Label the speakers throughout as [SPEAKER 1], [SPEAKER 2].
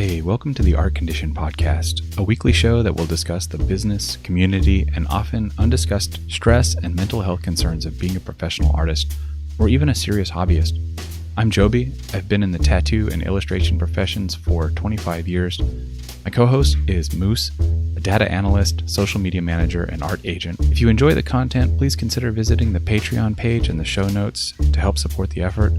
[SPEAKER 1] Hey, welcome to the Art Condition Podcast, a weekly show that will discuss the business, community, and often undiscussed stress and mental health concerns of being a professional artist, or even a serious hobbyist. I'm Joby. I've been in the tattoo and illustration professions for 25 years. My co-host is Moose, a data analyst, social media manager, and art agent. If you enjoy the content, please consider visiting the Patreon page in the show notes to help support the effort.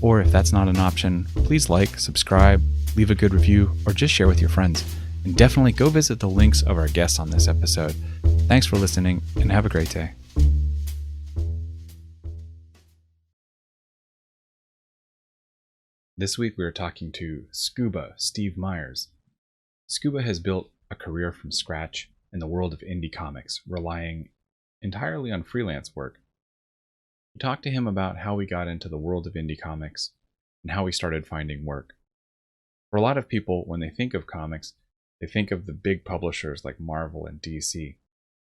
[SPEAKER 1] Or if that's not an option, please like, subscribe, leave a good review, or just share with your friends. And definitely go visit the links of our guests on this episode. Thanks for listening, and have a great day. This week we are talking to Skooba Steve Myers. Scuba has built a career from scratch in the world of indie comics, relying entirely on freelance work. We talked to him about how we got into the world of indie comics and how we started finding work. For a lot of people, when they think of comics, they think of the big publishers like Marvel and DC.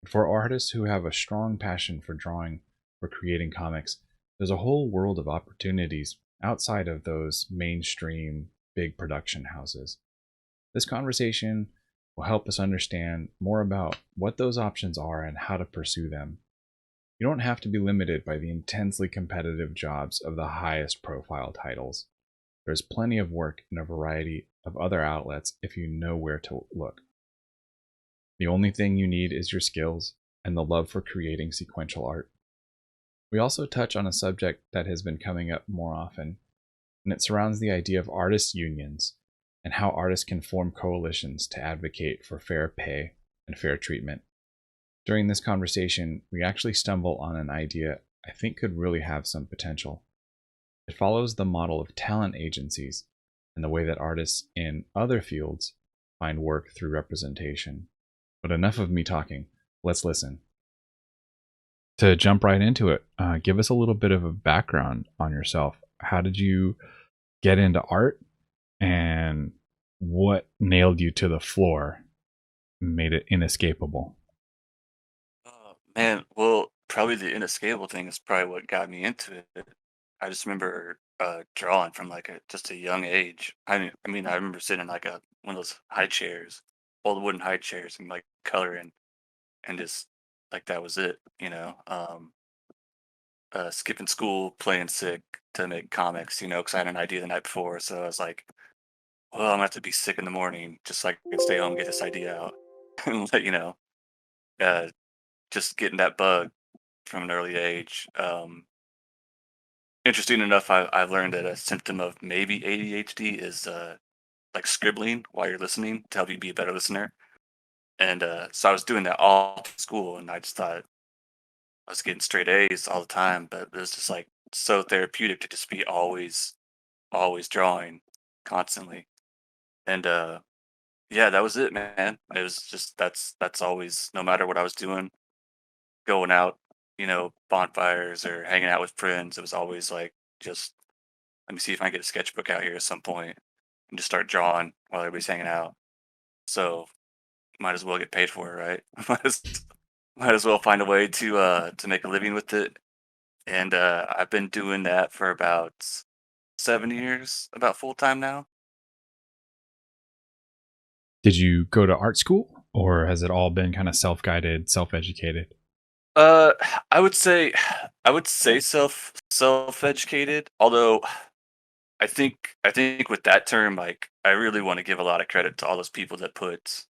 [SPEAKER 1] But for artists who have a strong passion for drawing or creating comics, there's a whole world of opportunities outside of those mainstream big production houses. This conversation will help us understand more about what those options are and how to pursue them. You don't have to be limited by the intensely competitive jobs of the highest profile titles. There's plenty of work in a variety of other outlets if you know where to look. The only thing you need is your skills and the love for creating sequential art. We also touch on a subject that has been coming up more often, and it surrounds the idea of artists' unions and how artists can form coalitions to advocate for fair pay and fair treatment. During this conversation, we actually stumble on an idea I think could really have some potential. It follows the model of talent agencies and the way that artists in other fields find work through representation. But enough of me talking. Let's listen. To jump right into it, give us a little bit of a background on yourself. How did you get into art, and what nailed you to the floor, made it inescapable?
[SPEAKER 2] Oh man, well, probably the inescapable thing is probably what got me into it. I just remember drawing from like just a young age. I remember sitting in like a one of those high chairs, old wooden high chairs, and like coloring, and just like that was it, skipping school, playing sick to make comics, because I had an idea the night before. So I was like, well, I'm gonna have to be sick in the morning just so I can stay home and get this idea out, and uh, just getting that bug from an early age. Interesting enough, I've learned that a symptom of maybe ADHD is like scribbling while you're listening to help you be a better listener. And so I was doing that all through school, and I just thought I was getting straight A's all the time, but it was just like so therapeutic to just be always drawing constantly. And yeah, that was it, man. It was just that's always no matter what I was doing, going out, bonfires or hanging out with friends. It was always like just let me see if I can get a sketchbook out here at some point and just start drawing while everybody's hanging out. So might as well get paid for it, right? might as well find a way to make a living with it. And I've been doing that for about 7 years, about full time now.
[SPEAKER 1] Did you go to art school, or has it all been kind of self-guided, self-educated?
[SPEAKER 2] Uh, I would say I would say self educated, although I think with that term, like I really want to give a lot of credit to all those people that put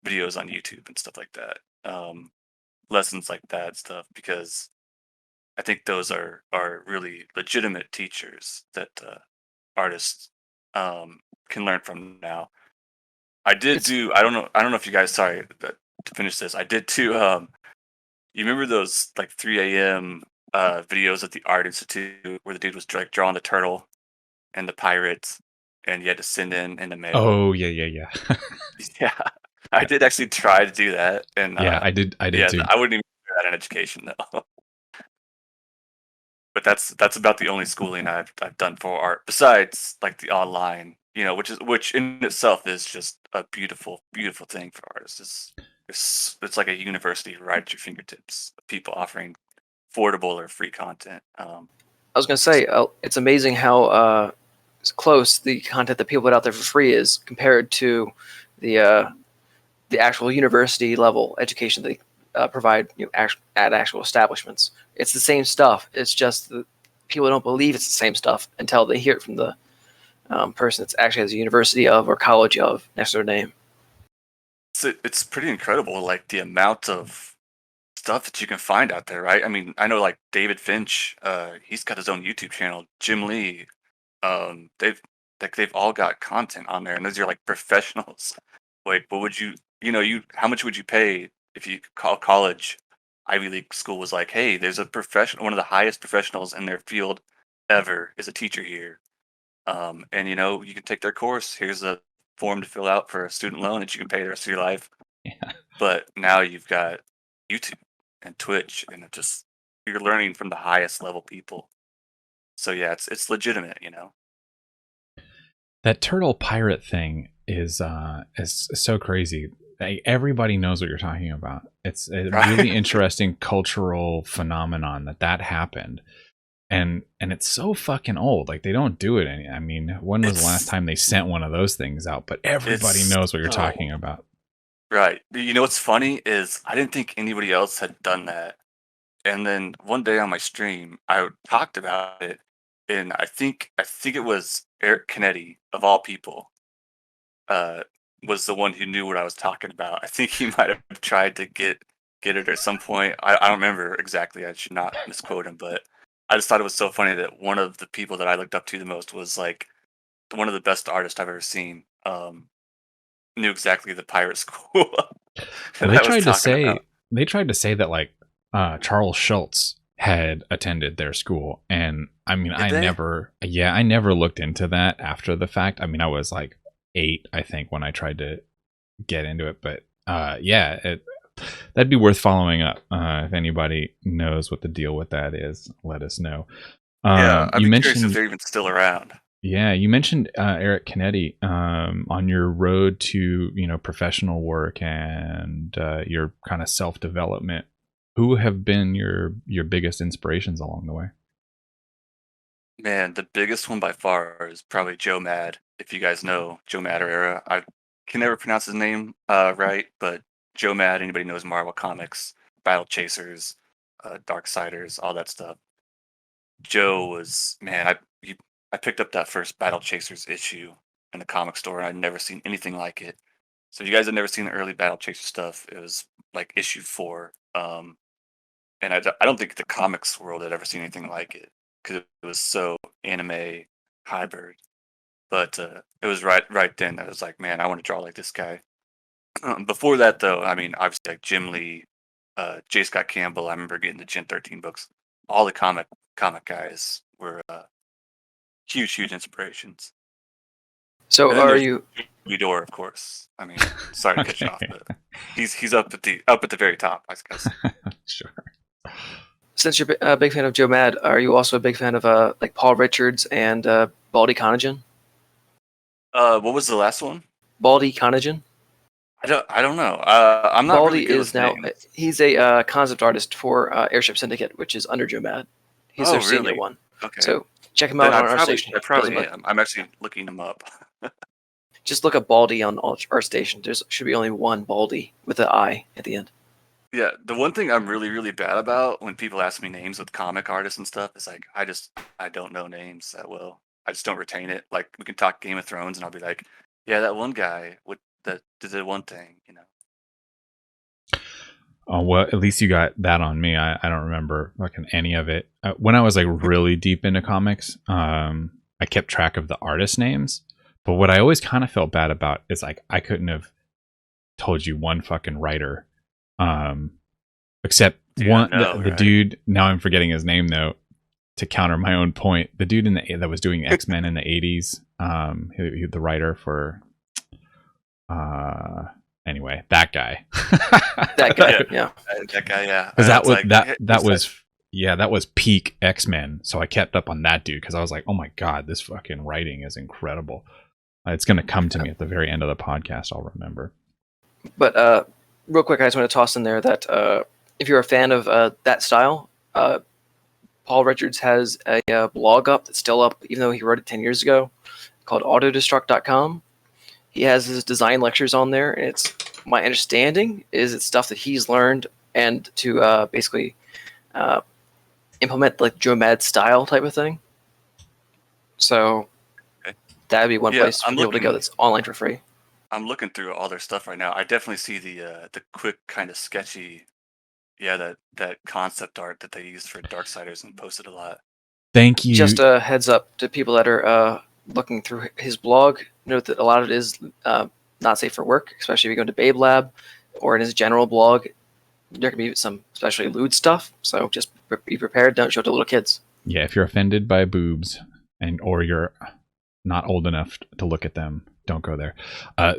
[SPEAKER 2] videos on YouTube and stuff like that. Lessons like that stuff because I think those are really legitimate teachers that artists can learn from now.
[SPEAKER 3] It's
[SPEAKER 2] I don't know if you guys sorry to finish this. I did too. You remember those like 3 a.m. Videos at the Art Institute where the dude was like drawing the turtle and the pirates, and you had to send in the mail.
[SPEAKER 1] Oh, yeah.
[SPEAKER 2] Yeah, I
[SPEAKER 1] Yeah,
[SPEAKER 2] did actually try to do that, and
[SPEAKER 1] yeah, I did
[SPEAKER 2] yeah,
[SPEAKER 1] too.
[SPEAKER 2] I wouldn't even do that in education though. But that's about the only schooling I've done for art besides like the online, which in itself is just a beautiful thing for artists. It's like a university right at your fingertips. People offering affordable or free content.
[SPEAKER 3] I was gonna say, it's amazing how
[SPEAKER 4] close the content that people put out there for free is compared to the actual university level education they provide at actual establishments. It's the same stuff. It's just that people don't believe it's the same stuff until they hear it from the person that's actually has a university of or college of next to their name.
[SPEAKER 2] It's pretty incredible, like the amount of stuff that you can find out there, right? I mean, I know like David Finch, he's got his own YouTube channel. Jim Lee, they've all got content on there, and those are like professionals. Like, what would how much would you pay if you call college Ivy League school was like, hey, there's a professional, one of the highest professionals in their field ever is a teacher here, and you can take their course. Here's a form to fill out for a student loan that you can pay the rest of your life.
[SPEAKER 1] Yeah.
[SPEAKER 2] But now you've got YouTube and Twitch, and you're learning from the highest level people. So yeah, it's legitimate,
[SPEAKER 1] That turtle pirate thing is so crazy. Everybody knows what you're talking about. It's a really interesting cultural phenomenon that happened. And it's so fucking old. Like, they don't do it any. I mean, when was the last time they sent one of those things out? But everybody knows what you're talking about.
[SPEAKER 2] Right. You know what's funny is I didn't think anybody else had done that. And then one day on my stream, I talked about it, and I think it was Eric Canetti, of all people, was the one who knew what I was talking about. I think he might have tried to get it at some point. I don't remember exactly. I should not misquote him, but I just thought it was so funny that one of the people that I looked up to the most was like one of the best artists I've ever seen. Knew exactly the pirate school.
[SPEAKER 1] Well, they tried to say that like Charles Schultz had attended their school, and I mean, I never looked into that after the fact. I mean, I was like 8, I think, when I tried to get into it, but that'd be worth following up. If anybody knows what the deal with that is, let us know.
[SPEAKER 2] You mentioned if they're even still around.
[SPEAKER 1] Yeah, you mentioned Eric Canetti on your road to professional work and your kind of self-development. Who have been your biggest inspirations along the way?
[SPEAKER 2] Man, the biggest one by far is probably Joe Mad. If you guys know Joe Madureira, I can never pronounce his name right, but Joe Mad. Anybody knows Marvel Comics, Battle Chasers, Darksiders, all that stuff. Joe was, man, I picked up that first Battle Chasers issue in the comic store, and I'd never seen anything like it. So if you guys have never seen the early Battle Chaser stuff, it was like issue 4. And I don't think the comics world had ever seen anything like it because it was so anime hybrid. But it was right then that I was like, man, I want to draw like this guy. Before that, though, I mean, obviously like Jim Lee, J. Scott Campbell. I remember getting the Gen 13 books. All the comic guys were huge inspirations.
[SPEAKER 4] So are you
[SPEAKER 2] Zaidura, of course? I mean, sorry to cut you off, but he's up at the very top, I guess.
[SPEAKER 1] Sure.
[SPEAKER 4] Since you're a big fan of Joe Mad, are you also a big fan of like Paul Richards and Baldy Conagen?
[SPEAKER 2] What was the last one?
[SPEAKER 4] Baldy Conagen.
[SPEAKER 2] I don't know. I'm not
[SPEAKER 4] Baldy
[SPEAKER 2] really good
[SPEAKER 4] is
[SPEAKER 2] with
[SPEAKER 4] now
[SPEAKER 2] names.
[SPEAKER 4] he's a concept artist for Airship Syndicate, which is under Joe Mad. He's their senior
[SPEAKER 2] really?
[SPEAKER 4] one.
[SPEAKER 2] Okay.
[SPEAKER 4] So check him out
[SPEAKER 2] Then
[SPEAKER 4] on our station.
[SPEAKER 2] I probably am. I'm actually looking him up.
[SPEAKER 4] Just look up Baldy on our station. There should be only one Baldy with an I at the end.
[SPEAKER 2] Yeah, the one thing I'm really, really bad about when people ask me names with comic artists and stuff is like I don't know names that well. I just don't retain it. Like we can talk Game of Thrones and I'll be like, yeah, that one guy that did the one thing,
[SPEAKER 1] Oh, well, at least you got that on me. I don't remember fucking any of it. When I was like really deep into comics, I kept track of the artist names. But what I always kind of felt bad about is like I couldn't have told you one fucking writer, except the dude. Now I'm forgetting his name though. To counter my own point, the dude that was doing X-Men in the 80s, the writer for. Anyway, that guy.
[SPEAKER 4] That guy, yeah.
[SPEAKER 2] That guy, yeah.
[SPEAKER 1] Because that was peak X-Men. So I kept up on that dude because I was like, oh my god, this fucking writing is incredible. It's going to come to me at the very end of the podcast. I'll remember.
[SPEAKER 4] But real quick, I just want to toss in there that if you're a fan of that style, Paul Richards has a blog up that's still up, even though he wrote it 10 years ago, called autodestruct.com. He has his design lectures on there, and it's my understanding is it's stuff that he's learned and to basically implement like Joe Mad style type of thing. So
[SPEAKER 2] Okay.
[SPEAKER 4] that would be one
[SPEAKER 2] Yeah,
[SPEAKER 4] place for
[SPEAKER 2] I'm
[SPEAKER 4] people to go
[SPEAKER 2] looking.
[SPEAKER 4] that's online for free.
[SPEAKER 2] I'm looking through all their stuff right now. I definitely see the quick kind of sketchy, that concept art that they used for Darksiders and posted a lot.
[SPEAKER 1] Thank you.
[SPEAKER 4] Just a heads up to people that are looking through his blog. Note that a lot of it is not safe for work, especially if you go into Babe Lab or in his general blog. There can be some especially lewd stuff, so just be prepared. Don't show it to little kids.
[SPEAKER 1] Yeah, if you're offended by boobs or you're not old enough to look at them, don't go there.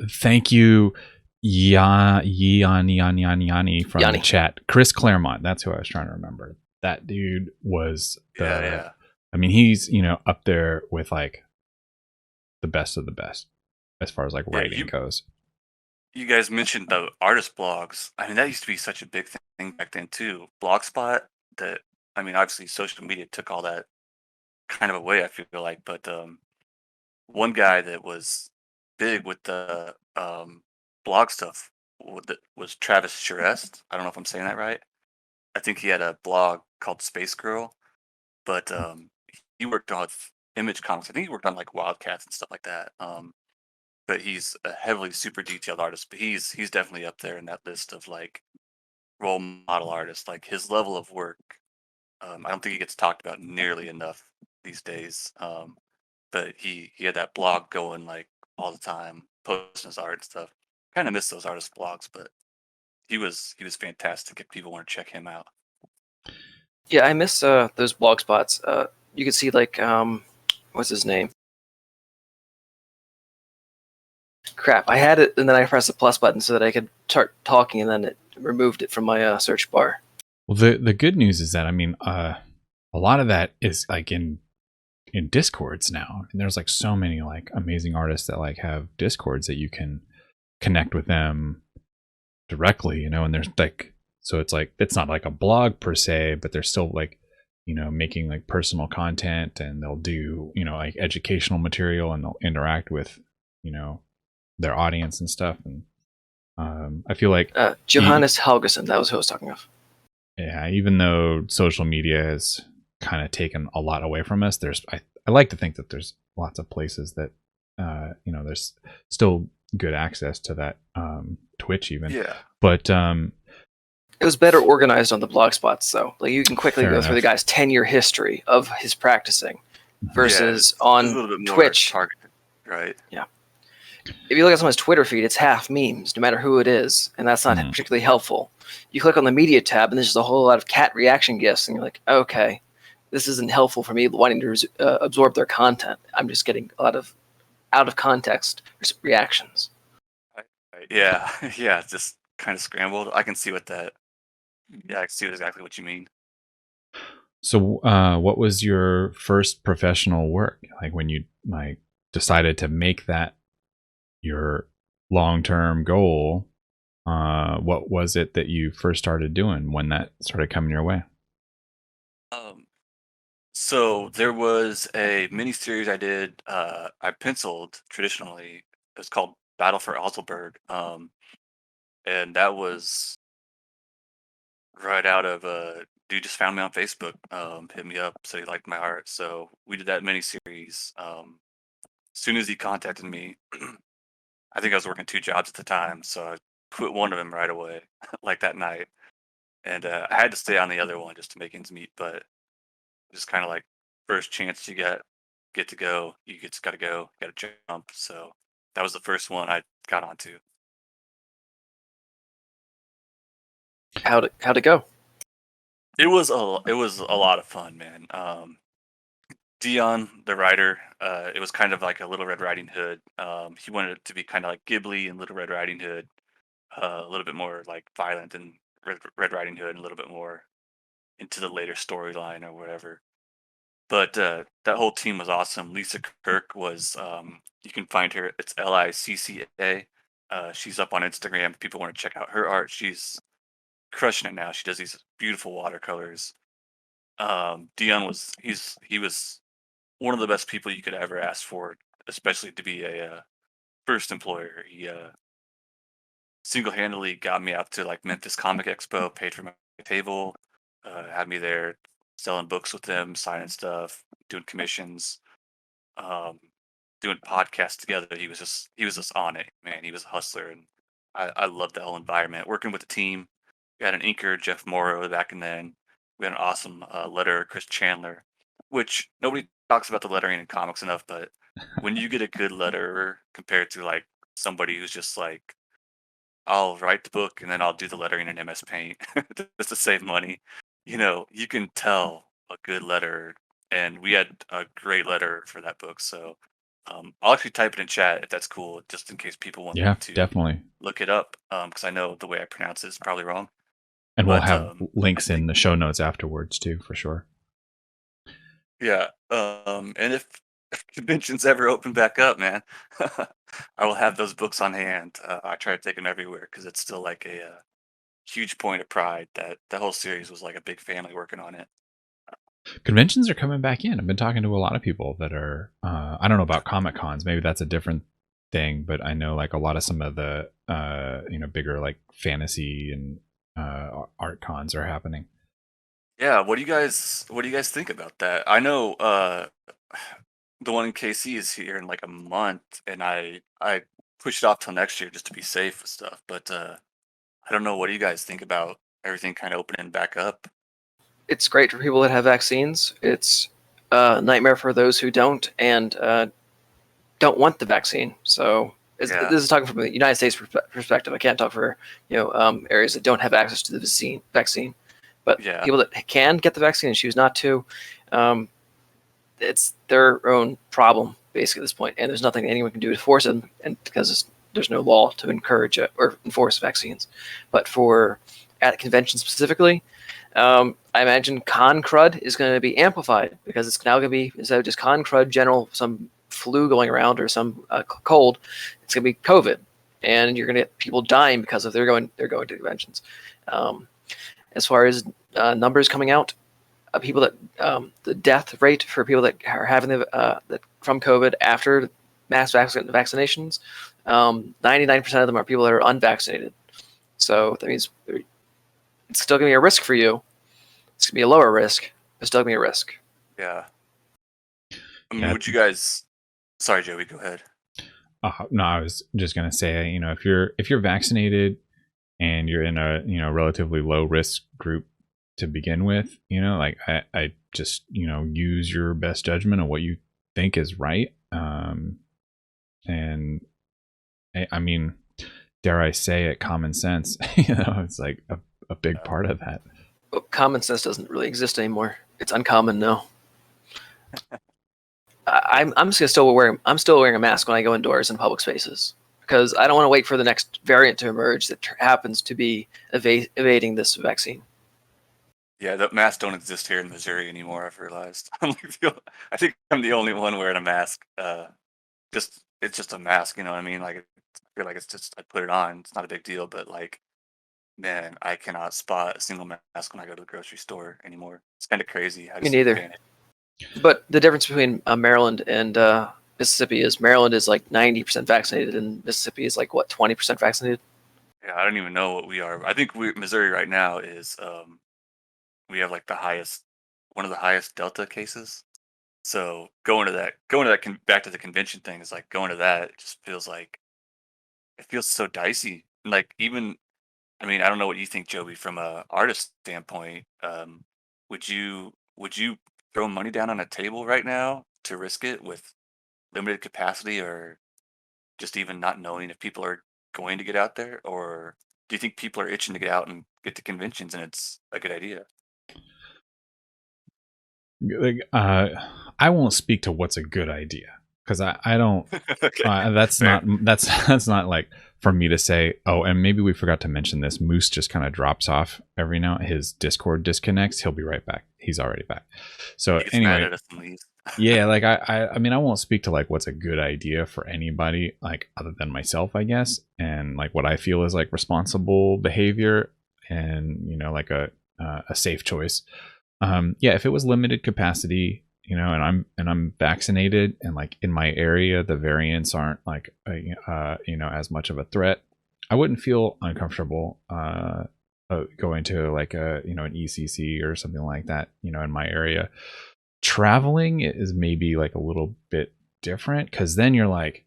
[SPEAKER 1] Thank you, Yanni from the chat. Chris Claremont, that's who I was trying to remember. That dude was
[SPEAKER 2] Yeah.
[SPEAKER 1] I mean, he's up there with like the best of the best as far as like writing goes.
[SPEAKER 2] You guys mentioned the artist blogs. I mean, that used to be such a big thing back then too. Blogspot. I mean, obviously, social media took all that kind of away. I feel like, but one guy that was big with the blog stuff was Travis Charest. I don't know if I'm saying that right. I think he had a blog called Space Girl, but he worked on Image Comics. I think he worked on like Wildcats and stuff like that. But he's a heavily super detailed artist. But he's definitely up there in that list of like role model artists. Like his level of work, I don't think he gets talked about nearly enough these days. But he had that blog going like all the time, posting his art and stuff. Kind of miss those artist blogs, but he was fantastic if people want to check him out.
[SPEAKER 4] Yeah, I miss those blog spots. You could see like what's his name? Crap, I had it and then I pressed the plus button so that I could start talking, and then it removed it from my search bar.
[SPEAKER 1] Well, the good news is that, I mean, a lot of that is like in Discords now, and there's like so many like amazing artists that like have Discords that you can connect with them directly, and there's like, so it's like, it's not like a blog per se, but they're still like, making like personal content, and they'll do, like educational material, and they'll interact with, their audience and stuff. And I feel like
[SPEAKER 4] Johannes Helgeson, that was who I was talking of.
[SPEAKER 1] Yeah, even though social media has kind of taken a lot away from us, I like to think that there's lots of places that there's still good access to that, Twitch even.
[SPEAKER 2] Yeah.
[SPEAKER 1] But
[SPEAKER 4] it was better organized on the blog spots, though. Like you can quickly go through the guy's 10-year history of his practicing versus on
[SPEAKER 2] a little bit more
[SPEAKER 4] Twitch.
[SPEAKER 2] Targeted, right?
[SPEAKER 4] Yeah. If you look at someone's Twitter feed, it's half memes, no matter who it is, and that's not particularly helpful. You click on the media tab, and there's just a whole lot of cat reaction gifs, and you're like, okay, this isn't helpful for me wanting to absorb their content. I'm just getting a lot of out of context reactions.
[SPEAKER 2] Right. Yeah, yeah, just kind of scrambled. I can see what that. Yeah, I can see exactly what you mean.
[SPEAKER 1] So, what was your first professional work? Like when you like decided to make that your long-term goal? What was it that you first started doing when that started coming your way?
[SPEAKER 2] So there was a mini series I did. I penciled traditionally. It was called Battle for Azelberg, and that was right out of dude just found me on Facebook, hit me up, said he liked my art, so we did that mini series. As soon as he contacted me, I think I was working 2 jobs at the time, so I quit one of them right away, like that night, and I had to stay on the other one just to make ends meet. But just kind of like first chance you get to go, you just got to go, got to jump. So that was the first one I got onto.
[SPEAKER 4] How'd it go?
[SPEAKER 2] It was a lot of fun, man. Dion, the writer, it was kind of like a Little Red Riding Hood. He wanted it to be kind of like Ghibli and Little Red Riding Hood, a little bit more like violent than Red Riding Hood, and a little bit more into the later storyline or whatever. But that whole team was awesome. Lisa Kirk was, you can find her. It's Licca. She's up on Instagram. If people want to check out her art, she's crushing it now. She does these beautiful watercolors. Dion he was one of the best people you could ever ask for, especially to be a first employer. He single-handedly got me out to like Memphis Comic Expo, paid for my table, had me there selling books with them, signing stuff, doing commissions, um, doing podcasts together. He was just on it, man. He was a hustler, and I loved the whole environment. Working with the team, we had an inker, Jeff Morrow, back and then. We had an awesome letterer, Chris Chandler, which nobody talks about the lettering in comics enough. But when you get a good letterer compared to like somebody who's just like, I'll write the book and then I'll do the lettering in MS Paint just to save money. You know, you can tell a good letter, and we had a great letter for that book. So I'll actually type it in chat if that's cool, just in case people want
[SPEAKER 1] Yeah,
[SPEAKER 2] to
[SPEAKER 1] definitely.
[SPEAKER 2] look it up, because I know the way I pronounce it is probably wrong.
[SPEAKER 1] And we'll
[SPEAKER 2] But
[SPEAKER 1] have
[SPEAKER 2] I
[SPEAKER 1] links in
[SPEAKER 2] think,
[SPEAKER 1] the show notes afterwards too, for sure.
[SPEAKER 2] yeah. And if conventions ever open back up, man, I will have those books on hand. I try to take them everywhere because it's still like a huge point of pride that the whole series was like a big family working on it.
[SPEAKER 1] Conventions are coming back in. I've been talking to a lot of people that are, I don't know about Comic Cons. Maybe that's a different thing, but I know like a lot of some of the, bigger like fantasy and art cons are happening.
[SPEAKER 2] Yeah, what do you guys think about that? I know the one in KC is here in like a month, and I pushed it off till next year just to be safe with stuff. But I don't know. What do you guys think about everything kind of opening back up?
[SPEAKER 4] It's great for people that have vaccines. It's a nightmare for those who don't and don't want the vaccine. So
[SPEAKER 2] Yeah,
[SPEAKER 4] this is talking from a United States perspective. I can't talk for areas that don't have access to the vaccine. But
[SPEAKER 2] yeah,
[SPEAKER 4] people that can get the vaccine and choose not to, it's their own problem basically at this point, and there's nothing anyone can do to force them, and because there's no law to encourage or enforce vaccines. But for at conventions specifically, I imagine con crud is going to be amplified because it's now going to be, instead of just con crud, general some flu going around or some cold, it's going to be COVID, and you're going to get people dying because of they're going to conventions. As far as numbers coming out, people that the death rate for people that are having that from COVID after mass vaccinations, 99% of them are people that are unvaccinated. So that means it's still going to be a risk for you. It's going to be a lower risk, but still going to be a risk.
[SPEAKER 2] yeah. I mean,
[SPEAKER 1] Yeah.
[SPEAKER 2] would you guys? Sorry, Joey. Go ahead.
[SPEAKER 1] No, I was just gonna say, if you're vaccinated and you're in a relatively low risk group to begin with, like I just use your best judgment on what you think is right. And I mean, dare I say it, common sense. It's like a big part of that.
[SPEAKER 4] But common sense doesn't really exist anymore. It's uncommon now. I'm still wearing a mask when I go indoors in public spaces because I don't want to wait for the next variant to emerge that happens to be evading this vaccine.
[SPEAKER 2] Yeah, the masks don't exist here in Missouri anymore. I've realized. I think I'm the only one wearing a mask. It's just a mask, you know what I mean? Like, I feel like it's just I put it on. It's not a big deal, but like, man, I cannot spot a single mask when I go to the grocery store anymore. It's kind of crazy. I
[SPEAKER 4] Me
[SPEAKER 2] just
[SPEAKER 4] neither.
[SPEAKER 2] panic.
[SPEAKER 4] But the difference between Maryland and Mississippi is Maryland is like 90% vaccinated, and Mississippi is like what 20% vaccinated.
[SPEAKER 2] Yeah, I don't even know what we are. I think Missouri right now is we have like one of the highest Delta cases. So back to the convention thing is like going to that. It just feels like it feels so dicey. Like even, I mean, I don't know what you think, Joey, from a artist standpoint. Would you throw money down on a table right now to risk it with limited capacity, or just even not knowing if people are going to get out there, or do you think people are itching to get out and get to conventions and it's a good idea?
[SPEAKER 1] Like, I won't speak to what's a good idea because I don't.
[SPEAKER 2] Okay,
[SPEAKER 1] That's
[SPEAKER 2] fair.
[SPEAKER 1] that's not like for me to say. Oh, and maybe we forgot to mention this. Moose just kind of drops off every now. His Discord disconnects. He'll be right back. He's already back. So
[SPEAKER 2] He gets mad
[SPEAKER 1] anyway,
[SPEAKER 2] at us and leaves.
[SPEAKER 1] yeah, like I mean, I won't speak to like what's a good idea for anybody, like other than myself, I guess, and like what I feel is like responsible behavior and like a safe choice. Yeah, if it was limited capacity, and I'm vaccinated, and like in my area the variants aren't like as much of a threat, I wouldn't feel uncomfortable going to like an ECC or something like that, in my area. Traveling is maybe like a little bit different, because then you're like,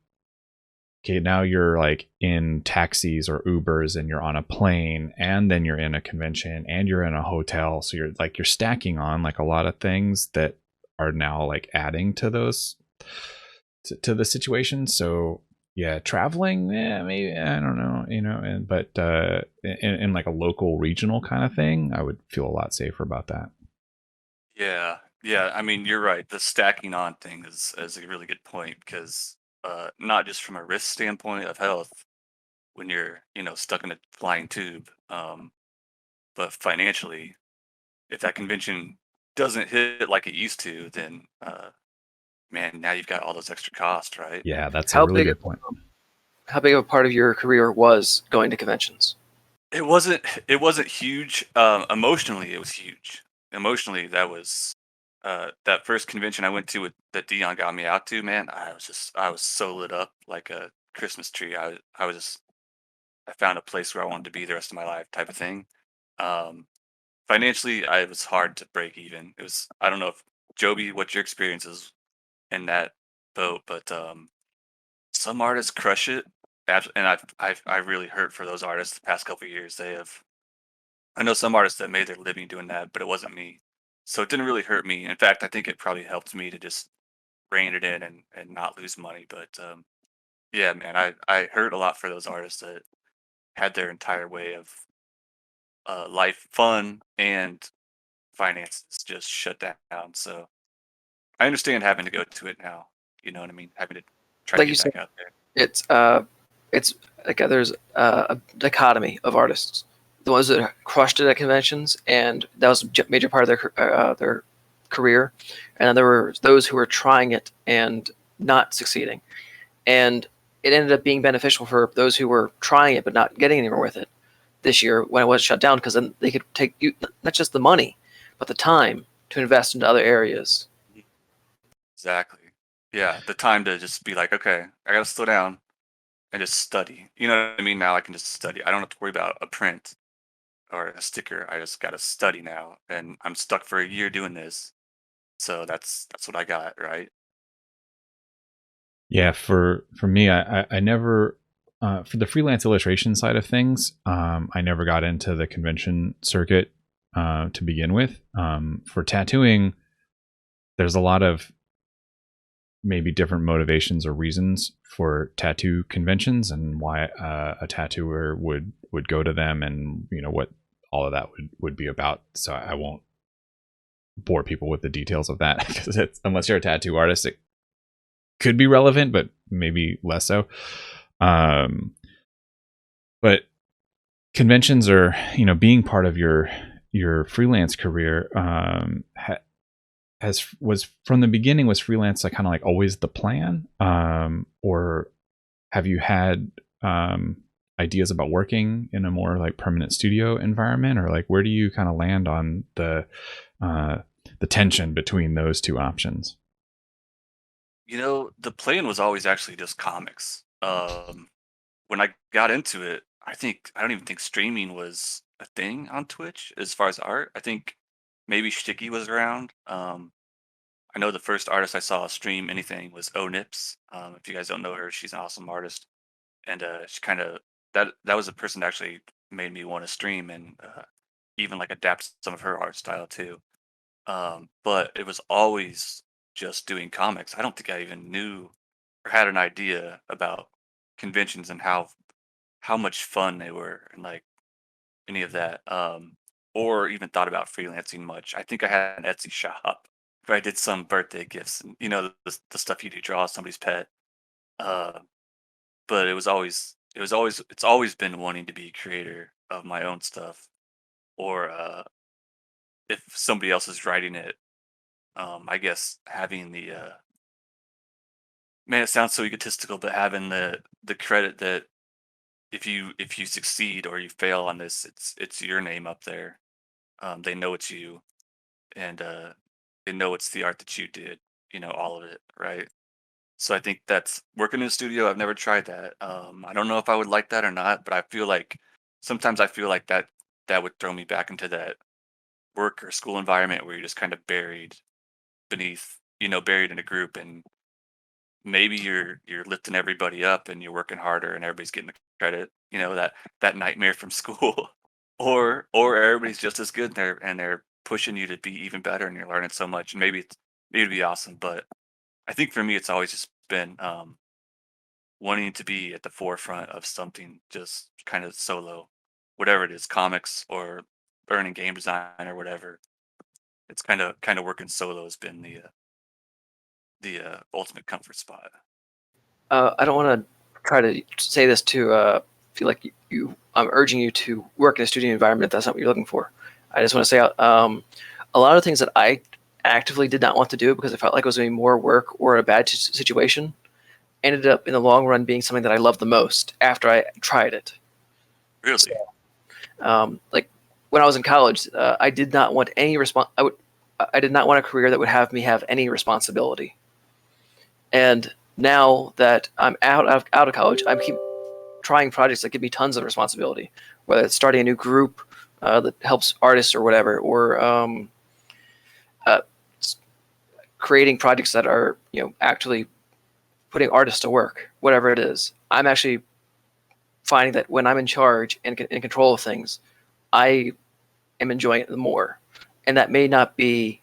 [SPEAKER 1] okay, now you're like in taxis or Ubers, and you're on a plane, and then you're in a convention, and you're in a hotel. So you're stacking on like a lot of things that are now like adding to those to the situation. So yeah, traveling, yeah, maybe, I don't know, but in like a local regional kind of thing, I would feel a lot safer about that.
[SPEAKER 2] Yeah, yeah. I mean, you're right. The stacking on thing is a really good point because not just from a risk standpoint of health when you're stuck in a flying tube, but financially, if that convention doesn't hit like it used to, then man, now you've got all those extra costs, right?
[SPEAKER 1] Yeah, that's a
[SPEAKER 4] How
[SPEAKER 1] really
[SPEAKER 4] big
[SPEAKER 1] good point.
[SPEAKER 4] how big of a part of your career was going to conventions?
[SPEAKER 2] It wasn't huge. Emotionally, it was huge. Emotionally, that was that first convention I went to that Dion got me out to. Man, I was so lit up like a Christmas tree. I was just I found a place where I wanted to be the rest of my life, type of thing. Um, Financially, I it was hard to break even. It was I don't know if Joby, what your experience is in that boat, but some artists crush it, and I really hurt for those artists the past couple of years. They have I know some artists that made their living doing that, but it wasn't me. So it didn't really hurt me. In fact, I think it probably helped me to just rein it in and not lose money. But yeah, man, I hurt a lot for those artists that had their entire way of life, fun, and finances just shut down. So I understand having to go to it now. You know what I mean? Having to try to
[SPEAKER 4] Like you
[SPEAKER 2] get
[SPEAKER 4] said,
[SPEAKER 2] back out there.
[SPEAKER 4] it's like there's a dichotomy of artists: the ones that crushed it at conventions, and that was a major part of their career, and then there were those who were trying it and not succeeding, and it ended up being beneficial for those who were trying it but not getting anywhere with it this year when it was shut down, because then they could take not just the money but the time to invest into other areas.
[SPEAKER 2] Exactly. Yeah, the time to just be like, okay, I gotta slow down and just study. You know what I mean? Now I can just study. I don't have to worry about a print or a sticker. I just gotta study now, and I'm stuck for a year doing this. So that's what I got, right?
[SPEAKER 1] Yeah, for me, I never for the freelance illustration side of things, I never got into the convention circuit to begin with. For tattooing, there's a lot of maybe different motivations or reasons for tattoo conventions, and why a tattooer would go to them, and what all of that would be about. So I won't bore people with the details of that, because unless you're a tattoo artist, it could be relevant, but maybe less so. But conventions are, being part of your freelance career. Has was from the beginning, was freelance like kind of like always the plan, or have you had ideas about working in a more like permanent studio environment, or like where do you kind of land on the tension between those two options?
[SPEAKER 2] The plan was always actually just comics. When I got into it, I don't even think streaming was a thing on Twitch as far as art. I think maybe Shticky was around. I know the first artist I saw stream anything was Onips. If you guys don't know her, she's an awesome artist, and she kind of that was a person that actually made me want to stream and even like adapt some of her art style too. But it was always just doing comics. I don't think I even knew or had an idea about conventions and how much fun they were and like any of that. Or even thought about freelancing much. I think I had an Etsy shop where I did some birthday gifts and the stuff you do, draw somebody's pet. Uh, but it's always been wanting to be a creator of my own stuff, or if somebody else is writing it, I guess having the man, it sounds so egotistical, but having the credit that if you succeed or you fail on this, it's your name up there. They know it's you, and they know it's the art that you did, all of it, right? So I think that's working in a studio. I've never tried that. I don't know if I would like that or not, but I feel like sometimes I feel like that would throw me back into that work or school environment where you're just kind of buried beneath, buried in a group, and maybe you're lifting everybody up and you're working harder and everybody's getting the credit, that nightmare from school. Or everybody's just as good, and they're pushing you to be even better, and you're learning so much, and maybe it'd be awesome. But I think for me it's always just been wanting to be at the forefront of something, just kind of solo, whatever it is, comics or learning game design or whatever. It's kind of working solo has been the ultimate comfort spot.
[SPEAKER 4] I don't want to try to say this to feel like I'm urging you to work in a studio environment if that's not what you're looking for. I just want to say a lot of things that I actively did not want to do because I felt like it was going to be more work or a bad situation ended up in the long run being something that I loved the most after I tried it.
[SPEAKER 2] Really?
[SPEAKER 4] Like when I was in college, I did not want any I did not want a career that would have me have any responsibility. And now that I'm out of college, I keep trying projects that give me tons of responsibility, whether it's starting a new group that helps artists or whatever, or uh, creating projects that are actually putting artists to work, whatever it is. I'm actually finding that when I'm in charge and in control of things, I am enjoying it more. And that may not be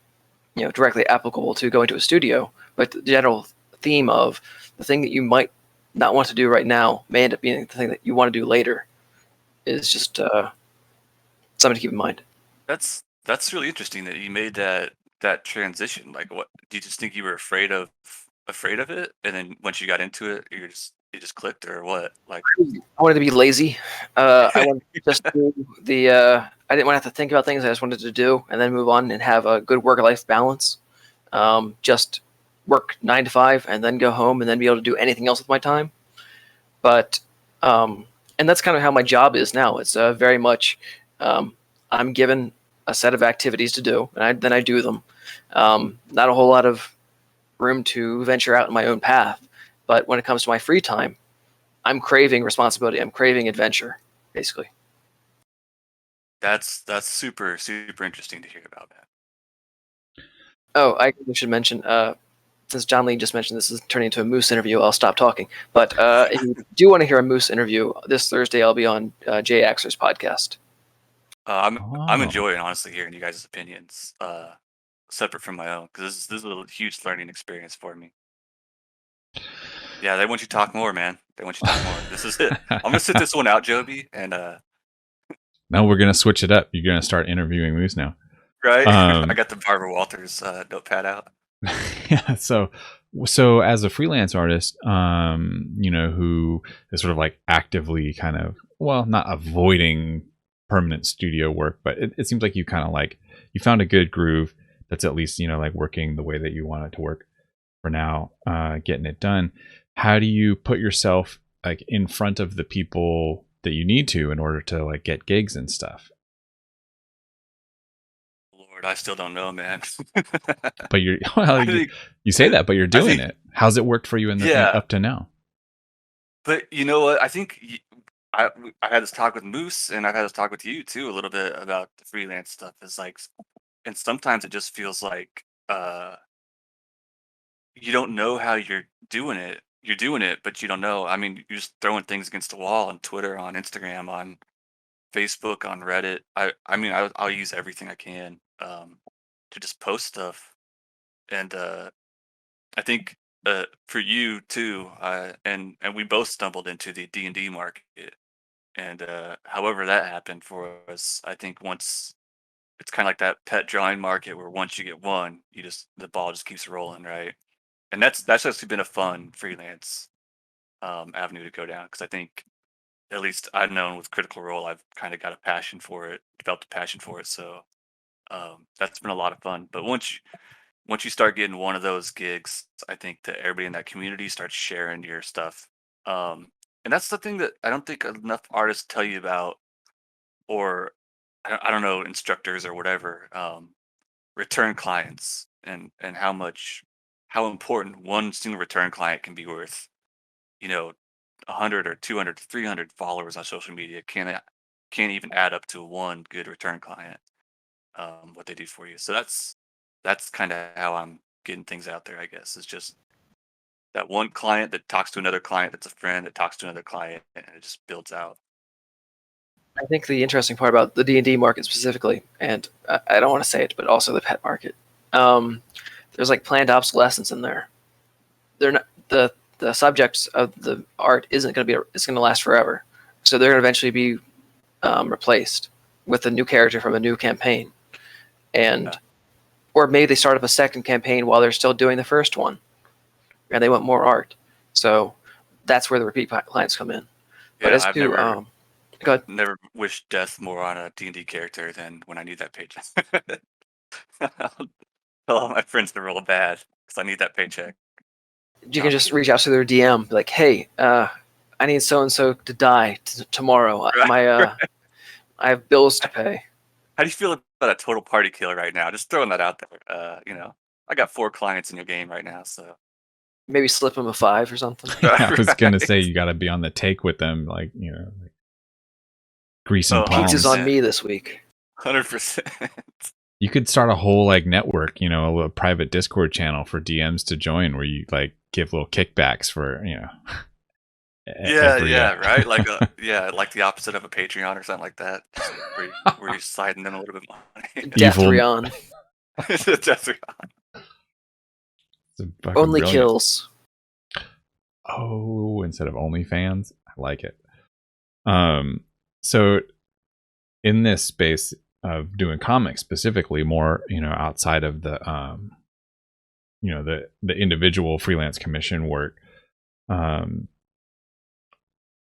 [SPEAKER 4] directly applicable to going to a studio, but the general theme of the thing that you might not want to do right now may end up being the thing that you want to do later is just something to keep in mind.
[SPEAKER 2] That's really interesting that you made that transition. Like, what do you just think you were afraid of it, and then once you got into it, it just clicked, or what? Like,
[SPEAKER 4] I wanted to be lazy. I wanted to just do the. I didn't want to have to think about things. I just wanted to do and then move on and have a good work-life balance. Just work 9 to 5 and then go home and then be able to do anything else with my time. But and that's kind of how my job is now. It's very much I'm given a set of activities to do, and then I do them. Not a whole lot of room to venture out in my own path. But when it comes to my free time, I'm craving responsibility. I'm craving adventure, basically.
[SPEAKER 2] that's super super interesting to hear about, man.
[SPEAKER 4] Oh, I should mention, since John Lee just mentioned this is turning into a Moose interview, I'll stop talking. But if you do want to hear a Moose interview, this Thursday I'll be on Jay Axer's podcast.
[SPEAKER 2] I'm enjoying honestly hearing you guys' opinions, separate from my own, because this is a huge learning experience for me. Yeah, they want you to talk more, man. They want you to talk more. This is it. I'm gonna sit this one out, Joby, and
[SPEAKER 1] Now we're gonna switch it up. You're gonna start interviewing Moose now.
[SPEAKER 2] right. I got the Barbara Walters notepad out.
[SPEAKER 1] Yeah. So as a freelance artist, who is sort of like actively kind of, well, not avoiding permanent studio work, but it seems like you kind of like you found a good groove that's at least like working the way that you want it to work for now, getting it done. How do you put yourself like in front of the people that you need to in order to like get gigs and stuff?
[SPEAKER 2] Lord, I still don't know, man.
[SPEAKER 1] But you're well, you say that, but you're doing it. How's it worked for you up to now?
[SPEAKER 2] But you know what? I think I had this talk with Moose, and I've had this talk with you too a little bit about the freelance stuff. Is like, and sometimes it just feels like you don't know how you're doing it. You're doing it, but you don't know. I mean, you're just throwing things against the wall on Twitter, on Instagram, on Facebook, on Reddit. I mean, I'll use everything I can to just post stuff, and I think for you too, and we both stumbled into the D&D market, and however that happened for us, I think once it's kind of like that pet drawing market where once you get one, the ball just keeps rolling, right? And that's actually been a fun freelance avenue to go down, because I think at least I've known with Critical Role, I've kind of got a passion for it, developed a passion for it, so that's been a lot of fun. But once you start getting one of those gigs, I think that everybody in that community starts sharing your stuff. And that's the thing that I don't think enough artists tell you about, or I don't know, instructors or whatever. return clients and how important one single return client can be worth, you know, 100 or 200 to 300 followers on social media can't even add up to one good return client. What they do for you. So that's kind of how I'm getting things out there. I guess is just that one client that talks to another client that's a friend that talks to another client, and it just builds out.
[SPEAKER 4] I think the interesting part about the D&D market specifically, and I don't want to say it, but also the pet market, there's like planned obsolescence in there. They're not the subjects of the art isn't going to be it's going to last forever, so they're going to eventually be replaced with a new character from a new campaign, and or maybe they start up a second campaign while they're still doing the first one, and they want more art. So that's where the repeat clients come in. But
[SPEAKER 2] Yeah,
[SPEAKER 4] as
[SPEAKER 2] I've
[SPEAKER 4] to go ahead.
[SPEAKER 2] never wished death more on a D&D character than when I need that paycheck. I'll tell all my friends to roll bad because I need that paycheck.
[SPEAKER 4] You can just reach out to their DM, be like, "Hey, I need so and so to die tomorrow.
[SPEAKER 2] Right.
[SPEAKER 4] I have bills to pay."
[SPEAKER 2] How do you feel about a total party killer right now? Just throwing that out there. I got 4 clients in your game right now, so
[SPEAKER 4] Maybe slip them a 5 or something.
[SPEAKER 1] I was gonna say
[SPEAKER 2] Right.
[SPEAKER 1] you got to be on the take with them, like like greasing
[SPEAKER 2] Oh,
[SPEAKER 4] Pizza's
[SPEAKER 1] palms.
[SPEAKER 4] on me this week.
[SPEAKER 2] 100%.
[SPEAKER 1] You could start a whole like network, a private Discord channel for DMs to join, where you like give little kickbacks for
[SPEAKER 2] Yeah,
[SPEAKER 1] every.
[SPEAKER 2] yeah, right. Like like the opposite of a Patreon or something like that. Just where you're sliding them a little bit more.
[SPEAKER 1] Evil.
[SPEAKER 4] Deathreon.
[SPEAKER 2] That's right.
[SPEAKER 1] It's fucking
[SPEAKER 4] Only
[SPEAKER 1] brilliant.
[SPEAKER 4] kills.
[SPEAKER 1] Oh, instead of OnlyFans, I like it. So in this space of doing comics specifically, more outside of the the individual freelance commission work,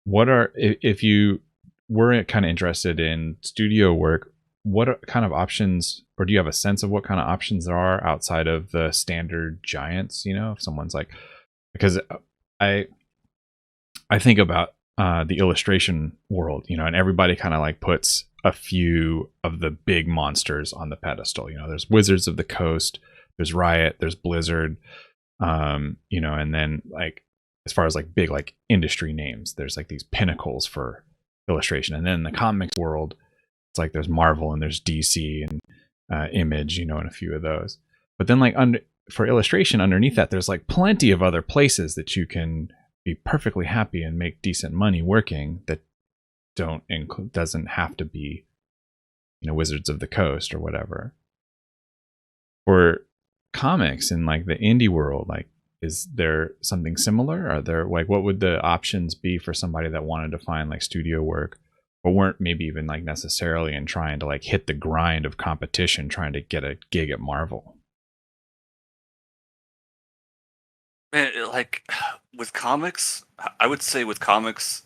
[SPEAKER 1] what are, if you were kind of interested in studio work, what kind of options, or do you have a sense of what kind of options there are outside of the standard giants? If someone's like, because I think about the illustration world, and everybody kind of like puts a few of the big monsters on the pedestal. There's Wizards of the Coast, there's Riot, there's Blizzard, and then like as far as like big like industry names, there's like these pinnacles for illustration. And then in the comics world, it's like there's Marvel and there's DC and Image, and a few of those. But then like for illustration underneath that, there's like plenty of other places that you can be perfectly happy and make decent money working that doesn't have to be Wizards of the Coast or whatever. For comics in like the indie world, like, is there something similar? Are there like, what would the options be for somebody that wanted to find like studio work, or weren't maybe even like necessarily in trying to like hit the grind of competition, trying to get a gig at Marvel?
[SPEAKER 2] Man, like with comics, I would say with comics,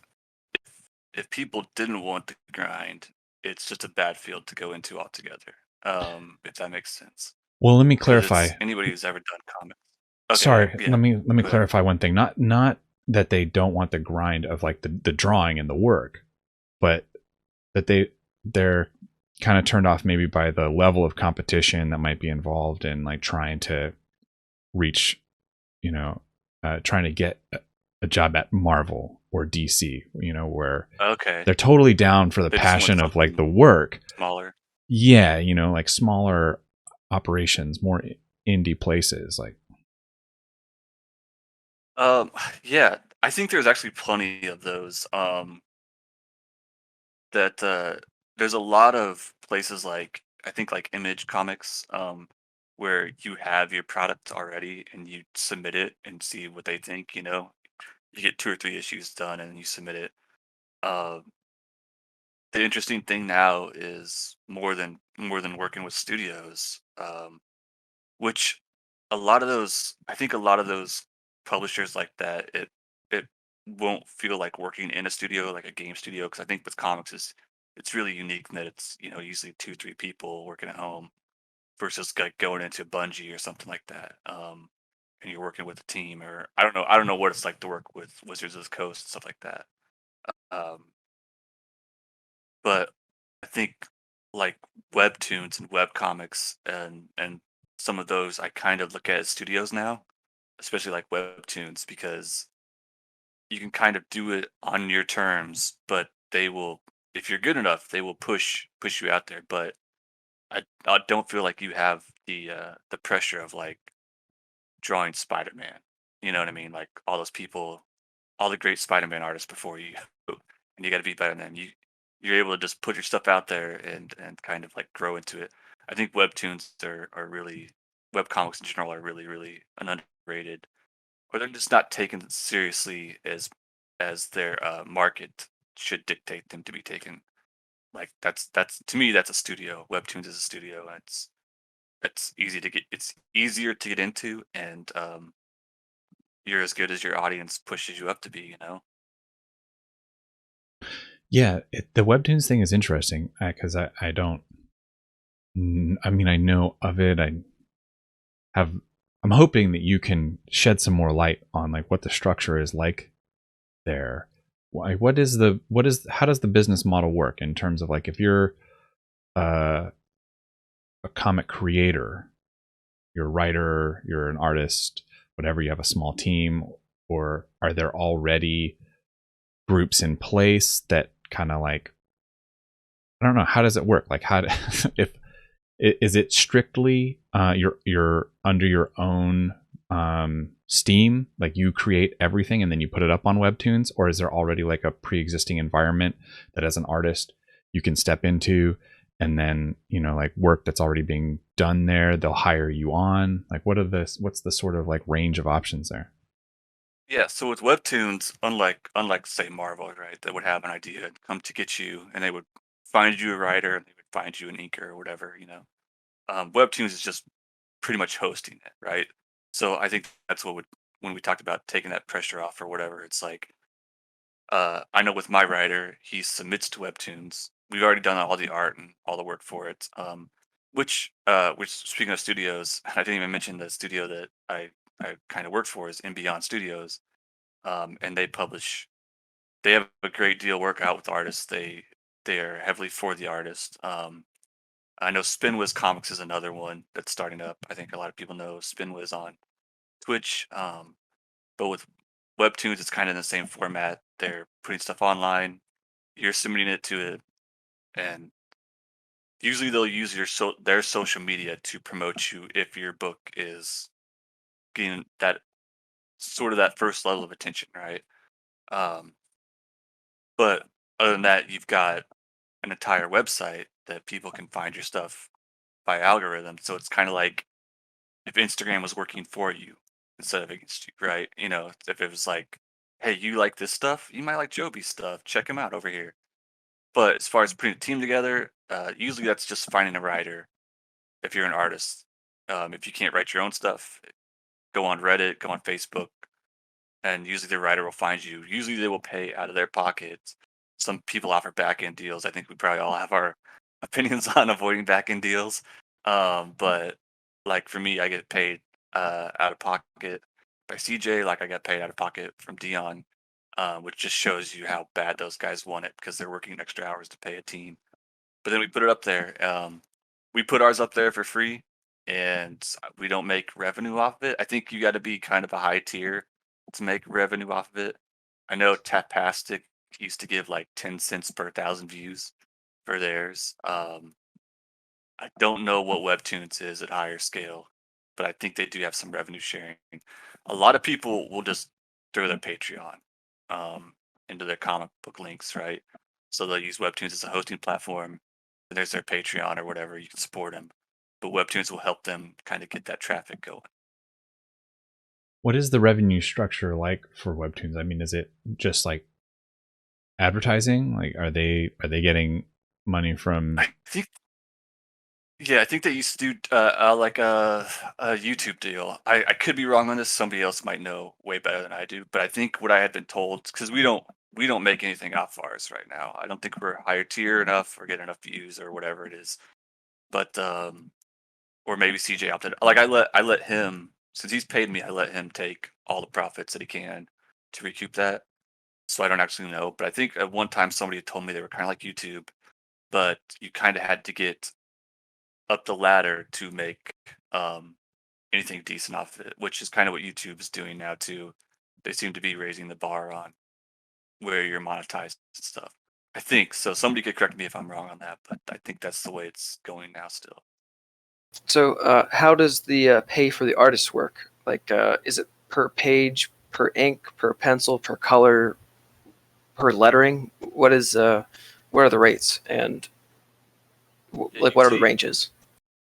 [SPEAKER 2] if people didn't want the grind, it's just a bad field to go into altogether. If that makes sense.
[SPEAKER 1] Well, let me
[SPEAKER 2] 'Cause
[SPEAKER 1] clarify.
[SPEAKER 2] anybody who's ever done comics. Okay,
[SPEAKER 1] Sorry,
[SPEAKER 2] yeah,
[SPEAKER 1] let me
[SPEAKER 2] go ahead.
[SPEAKER 1] clarify one thing. Not that they don't want the grind of like the drawing and the work, but that they're kind of turned off maybe by the level of competition that might be involved in like trying to reach, trying to get a job at Marvel or DC, where
[SPEAKER 2] Okay,
[SPEAKER 1] they're totally down for the
[SPEAKER 2] they just want
[SPEAKER 1] passion of like the
[SPEAKER 2] something
[SPEAKER 1] work.
[SPEAKER 2] smaller.
[SPEAKER 1] Yeah, like smaller operations, more indie places. Like,
[SPEAKER 2] Yeah, I think there's actually plenty of those. That there's a lot of places like I think like Image Comics, where you have your product already and you submit it and see what they think. You get 2 or 3 issues done and you submit it. Uh, the interesting thing now is more than working with studios, which I think a lot of those publishers like that, it won't feel like working in a studio like a game studio because I think with comics it's really unique in that it's usually 2 3 people working at home versus like going into Bungie or something like that. And you're working with a team, or I don't know what it's like to work with Wizards of the Coast and stuff like that. Um, but I think like Webtoons and webcomics and some of those I kind of look at as studios now, especially like Webtoons, because you can kind of do it on your terms, but they will, if you're good enough, they will push you out there. But I don't feel like you have the pressure of like drawing Spider-Man. You know what I mean? Like all those people, all the great Spider-Man artists before you, and you got to be better than them. You're able to just put your stuff out there and kind of like grow into it. I think webtoons are really webcomics in general are really an underrated, or they're just not taken seriously as their market should dictate them to be taken. Like that's to me that's a studio. Webtoons is a studio, and it's easy to get. It's easier to get into, and you're as good as your audience pushes you up to be. You know.
[SPEAKER 1] Yeah, the Webtoons thing is interesting because I don't. I mean, I know of it. I'm hoping that you can shed some more light on like what the structure is like there. What is how does the business model work in terms of like if you're a comic creator, you're a writer, you're an artist, whatever, you have a small team, or are there already groups in place that kind of like, I don't know, how does it work? Like if is it strictly you're under your own Steam, like you create everything and then you put it up on Webtoons, or is there already like a pre-existing environment that as an artist you can step into, and then like work that's already being done there they'll hire you on? Like what's the sort of like range of options there?
[SPEAKER 2] Yeah, so with webtoons, unlike say Marvel, right, that would have an idea and come to get you, and they would find you a writer, and they would find you an inker or whatever, you know. Webtoons is just pretty much hosting it, right? So I think that's what would when we talked about taking that pressure off or whatever. It's like I know with my writer, he submits to Webtoons. We've already done all the art and all the work for it. Which speaking of studios, I didn't even mention the studio that I kind of worked for is In Beyond Studios, and they have a great deal work out with artists. They are heavily for the artist. I know Spinwiz Comics is another one that's starting up. I think a lot of people know Spinwiz on Twitch. But with Webtoons, it's kind of in the same format. They're putting stuff online. You're submitting it to it, and usually they'll use their social media to promote you if your book is getting that sort of that first level of attention, right? Um, but other than that, you've got an entire website that people can find your stuff by algorithm. So it's kind of like if Instagram was working for you instead of against you, right? You know, if it was like, hey, you like this stuff, you might like Joby's stuff. Check him out over here. But as far as putting a team together, usually that's just finding a writer. If you're an artist, if you can't write your own stuff, go on Reddit, go on Facebook, and usually the writer will find you. Usually they will pay out of their pockets. Some people offer back end deals. I think we probably all have our opinions on avoiding back end deals. But like for me, I get paid out of pocket by CJ, like I got paid out of pocket from Dion, which just shows you how bad those guys want it because they're working extra hours to pay a team. But then we put it up there. We put ours up there for free, and we don't make revenue off of it. I think you got to be kind of a high tier to make revenue off of it. I know Tapastic used to give like 10 cents per thousand views for theirs. I don't know what Webtoons is at higher scale, but I think they do have some revenue sharing. A lot of people will just throw their Patreon into their comic book links, right? So they'll use Webtoons as a hosting platform. And there's their Patreon or whatever. You can support them, but Webtoons will help them kind of get that traffic going.
[SPEAKER 1] What is the revenue structure like for Webtoons? I mean, is it just like advertising? Like, are they getting money from?
[SPEAKER 2] I think Yeah, I think they used to do like a YouTube deal. I could be wrong on this. Somebody else might know way better than I do. But I think what I had been told, because we don't make anything off ours right now. I don't think we're higher tier enough or get enough views or whatever it is. But or maybe CJ opted. Like I let him, since he's paid me, I let him take all the profits that he can to recoup that. So I don't actually know. But I think at one time somebody had told me they were kind of like YouTube, but you kind of had to get up the ladder to make anything decent off of it, which is kind of what YouTube's doing now too. They seem to be raising the bar on where you're monetized and stuff. I think so. Somebody could correct me if I'm wrong on that, but I think that's the way it's going now still.
[SPEAKER 4] So, how does the pay for the artist work? Like, is it per page, per ink, per pencil, per color, per lettering? What are the rates, and like what are the ranges?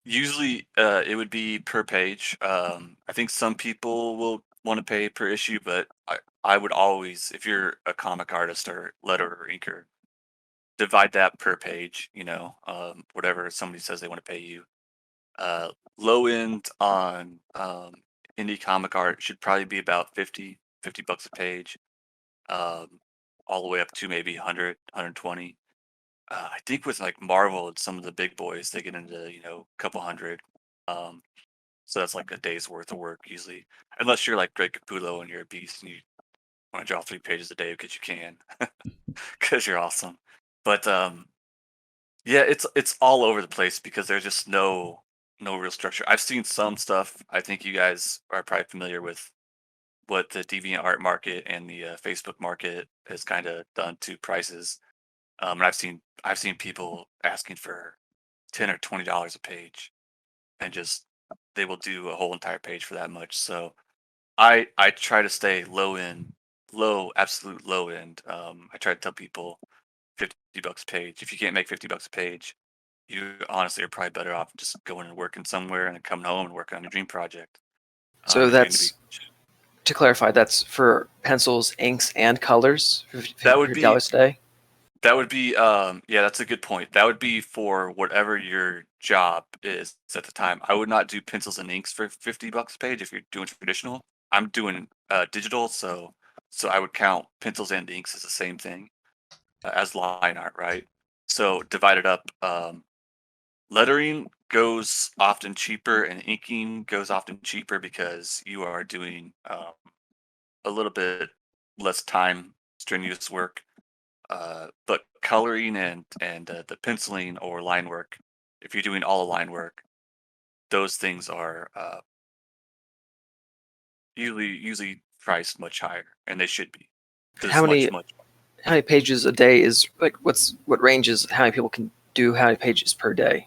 [SPEAKER 2] Usually, it would be per page. I think some people will want to pay per issue, but I would always, if you're a comic artist or letterer or inker, divide that per page. Whatever somebody says they want to pay you. Low end on indie comic art should probably be about 50 bucks a page, all the way up to maybe 100, 120. I think with like Marvel and some of the big boys, they get into a couple hundred. Um, so that's like a day's worth of work usually, unless you're like Greg Capullo and you're a beast and you want to draw 3 pages a day because you can, because you're awesome. But yeah, it's all over the place because there's just no real structure. I've seen some stuff. I think you guys are probably familiar with what the deviant art market and the Facebook market has kind of done to prices. And I've seen people asking for $10 or $20 a page, and just they will do a whole entire page for that much. So I try to stay low end, absolute low end. I try to tell people 50 bucks a page. If you can't make 50 bucks a page, you honestly are probably better off just going and working somewhere and then coming home and working on your dream project.
[SPEAKER 4] So
[SPEAKER 2] If you're going to be,
[SPEAKER 4] that's to clarify. That's for pencils, inks, and colors.
[SPEAKER 2] that would be
[SPEAKER 4] $50 a day.
[SPEAKER 2] yeah, that's a good point. That would be for whatever your job is at the time. I would not do pencils and inks for 50 bucks a page if you're doing traditional. I'm doing digital, so I would count pencils and inks as the same thing, as line art, right? So divide it up. Lettering goes often cheaper, and inking goes often cheaper because you are doing a little bit less time strenuous work. But coloring and the penciling or line work, if you're doing all the line work, those things are usually priced much higher, and they should be, because
[SPEAKER 4] How
[SPEAKER 2] it's
[SPEAKER 4] many
[SPEAKER 2] much.
[SPEAKER 4] how many pages a day is like what ranges? How many people can do how many pages per day?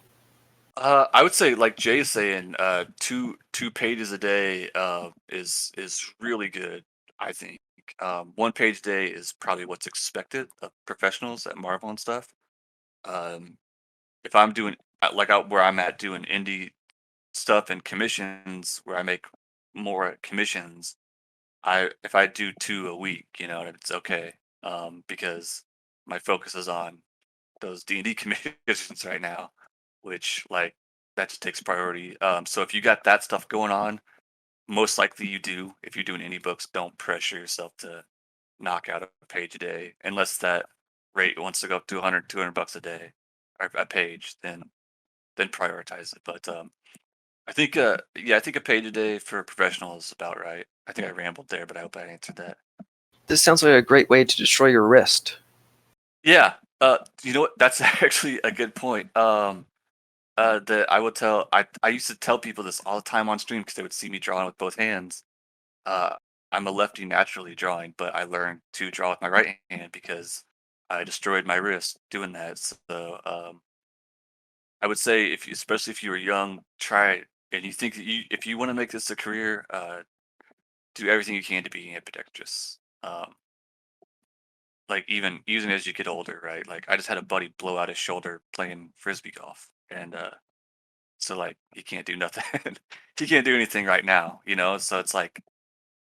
[SPEAKER 2] I would say, like Jay is saying, two pages a day is really good. I think 1 page a day is probably what's expected of professionals at Marvel and stuff. Um, if I'm doing like out where I'm at doing indie stuff and commissions, where I make more commissions, I if I do 2 a week, it's okay, because my focus is on those D&D commissions right now, which like that just takes priority. So if you got that stuff going on, most likely you do. If you're doing any books, don't pressure yourself to knock out a page a day unless that rate wants to go up to 100, 200 bucks a day or a page, then prioritize it. But I think a page a day for a professional is about right. I think I rambled there, but I hope I answered that.
[SPEAKER 4] This sounds like a great way to destroy your wrist.
[SPEAKER 2] Yeah. You know what? That's actually a good point. That I would tell. I used to tell people this all the time on stream because they would see me drawing with both hands. Uh, I'm a lefty naturally drawing, but I learned to draw with my right hand because I destroyed my wrist doing that. So I would say, especially if you were young, try it, and you think that if you want to make this a career, do everything you can to be ambidextrous. Like even as you get older, right? Like I just had a buddy blow out his shoulder playing frisbee golf, and so like he can't do nothing. He can't do anything right now, So it's like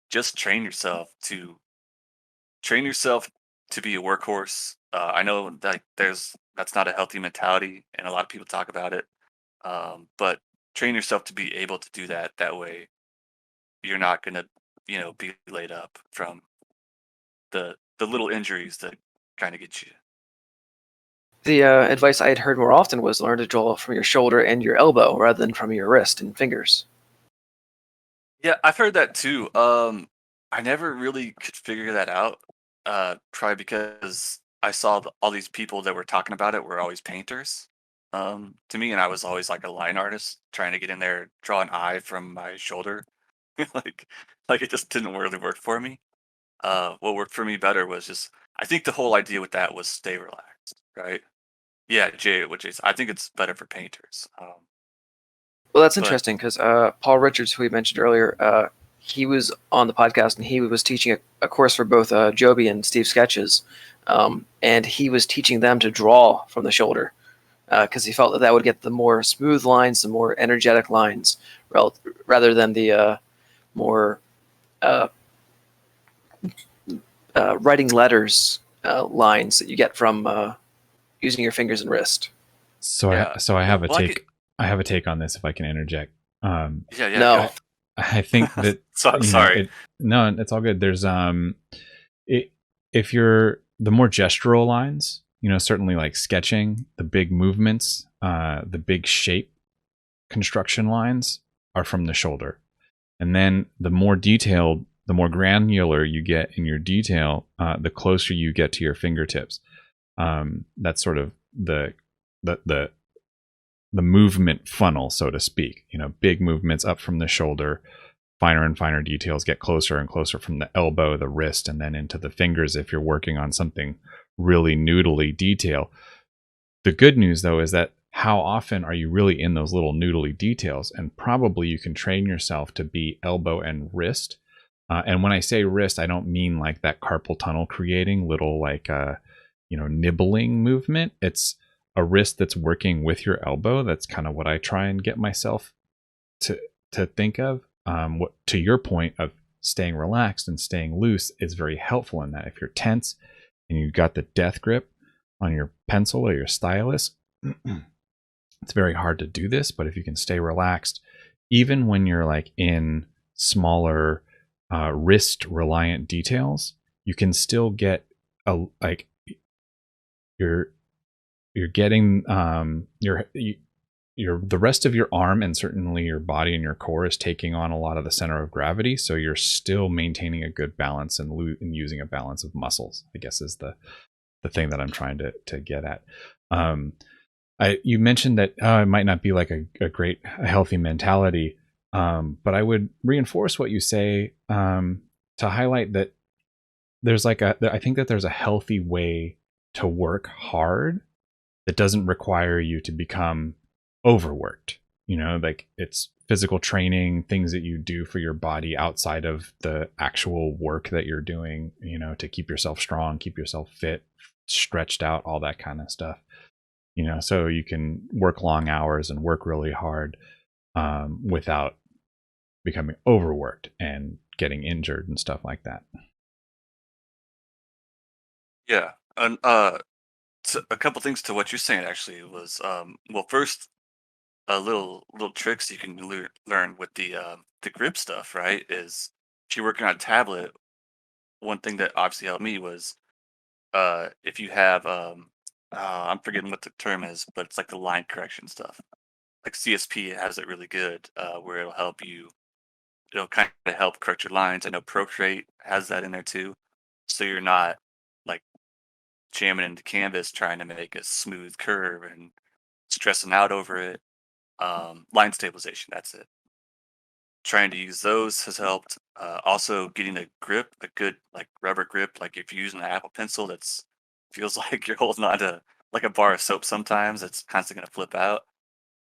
[SPEAKER 2] just train yourself to be a workhorse. I know that that's not a healthy mentality, and a lot of people talk about it. But train yourself to be able to do that. That way, you're not gonna, be laid up from the little injuries that kind of get you.
[SPEAKER 4] The advice I had heard more often was learn to draw from your shoulder and your elbow rather than from your wrist and fingers.
[SPEAKER 2] Yeah, I've heard that too. I never really could figure that out. Probably because I saw all these people that were talking about it were always painters, to me, and I was always like a line artist trying to get in there, draw an eye from my shoulder, like like it just didn't really work for me. What worked for me better was just I think the whole idea with that was stay relaxed, right? Yeah, Jay, which is I think it's better for painters.
[SPEAKER 4] Well, that's
[SPEAKER 2] But
[SPEAKER 4] interesting because Paul Richards, who we mentioned earlier, he was on the podcast and he was teaching a course for both Joby and Steve Sketches, and he was teaching them to draw from the shoulder because he felt that that would get the more smooth lines, the more energetic lines, rather than the more uh, writing letters lines that you get from using your fingers and wrist.
[SPEAKER 1] So
[SPEAKER 2] yeah,
[SPEAKER 1] I have a
[SPEAKER 2] well,
[SPEAKER 1] take. I have a take on this if I can interject.
[SPEAKER 2] yeah,
[SPEAKER 4] No.
[SPEAKER 2] go.
[SPEAKER 1] I think that
[SPEAKER 2] So,
[SPEAKER 1] you know,
[SPEAKER 2] sorry.
[SPEAKER 1] no, it's all good. There's if you're the more gestural lines, certainly like sketching, the big movements, the big shape construction lines are from the shoulder, and then the more detailed, the more granular you get in your detail, the closer you get to your fingertips. That's sort of the movement funnel, so to speak. Big movements up from the shoulder, finer and finer details get closer and closer from the elbow, the wrist, and then into the fingers if you're working on something really noodly detail. The good news, though, is that how often are you really in those little noodly details? And probably you can train yourself to be elbow and wrist. And when I say wrist, I don't mean like that carpal tunnel creating little like nibbling movement. It's a wrist that's working with your elbow. That's kind of what I try and get myself to think of. What, to your point of staying relaxed and staying loose, is very helpful in that. If you're tense and you've got the death grip on your pencil or your stylus, it's very hard to do this. But if you can stay relaxed, even when you're like in smaller wrist reliant details, you can still get like you're getting the rest of your arm, and certainly your body and your core, is taking on a lot of the center of gravity, so you're still maintaining a good balance and using a balance of muscles, I guess, is the thing that I'm trying to get at. You mentioned that it might not be like a healthy mentality, but I would reinforce what you say, to highlight that there's I think that there's a healthy way to work hard that doesn't require you to become overworked. Like it's physical training, things that you do for your body outside of the actual work that you're doing, to keep yourself strong, keep yourself fit, stretched out, all that kind of stuff. So you can work long hours and work really hard, without becoming overworked and getting injured and stuff like that.
[SPEAKER 2] Yeah, and a couple things to what you're saying actually was well, first, a little tricks you can learn with the grip stuff, right? Is if you're working on a tablet, one thing that obviously helped me was if you have I'm forgetting what the term is, but it's like the line correction stuff. Like CSP has it really good, where it'll kind of help correct your lines. I know Procreate has that in there too, so you're not like jamming into canvas trying to make a smooth curve and stressing out over it. Line stabilization, that's it. Trying to use those has helped. Also, getting a grip, a good like rubber grip. Like if you're using an Apple Pencil, that's feels like you're holding on to like a bar of soap. Sometimes it's constantly gonna flip out.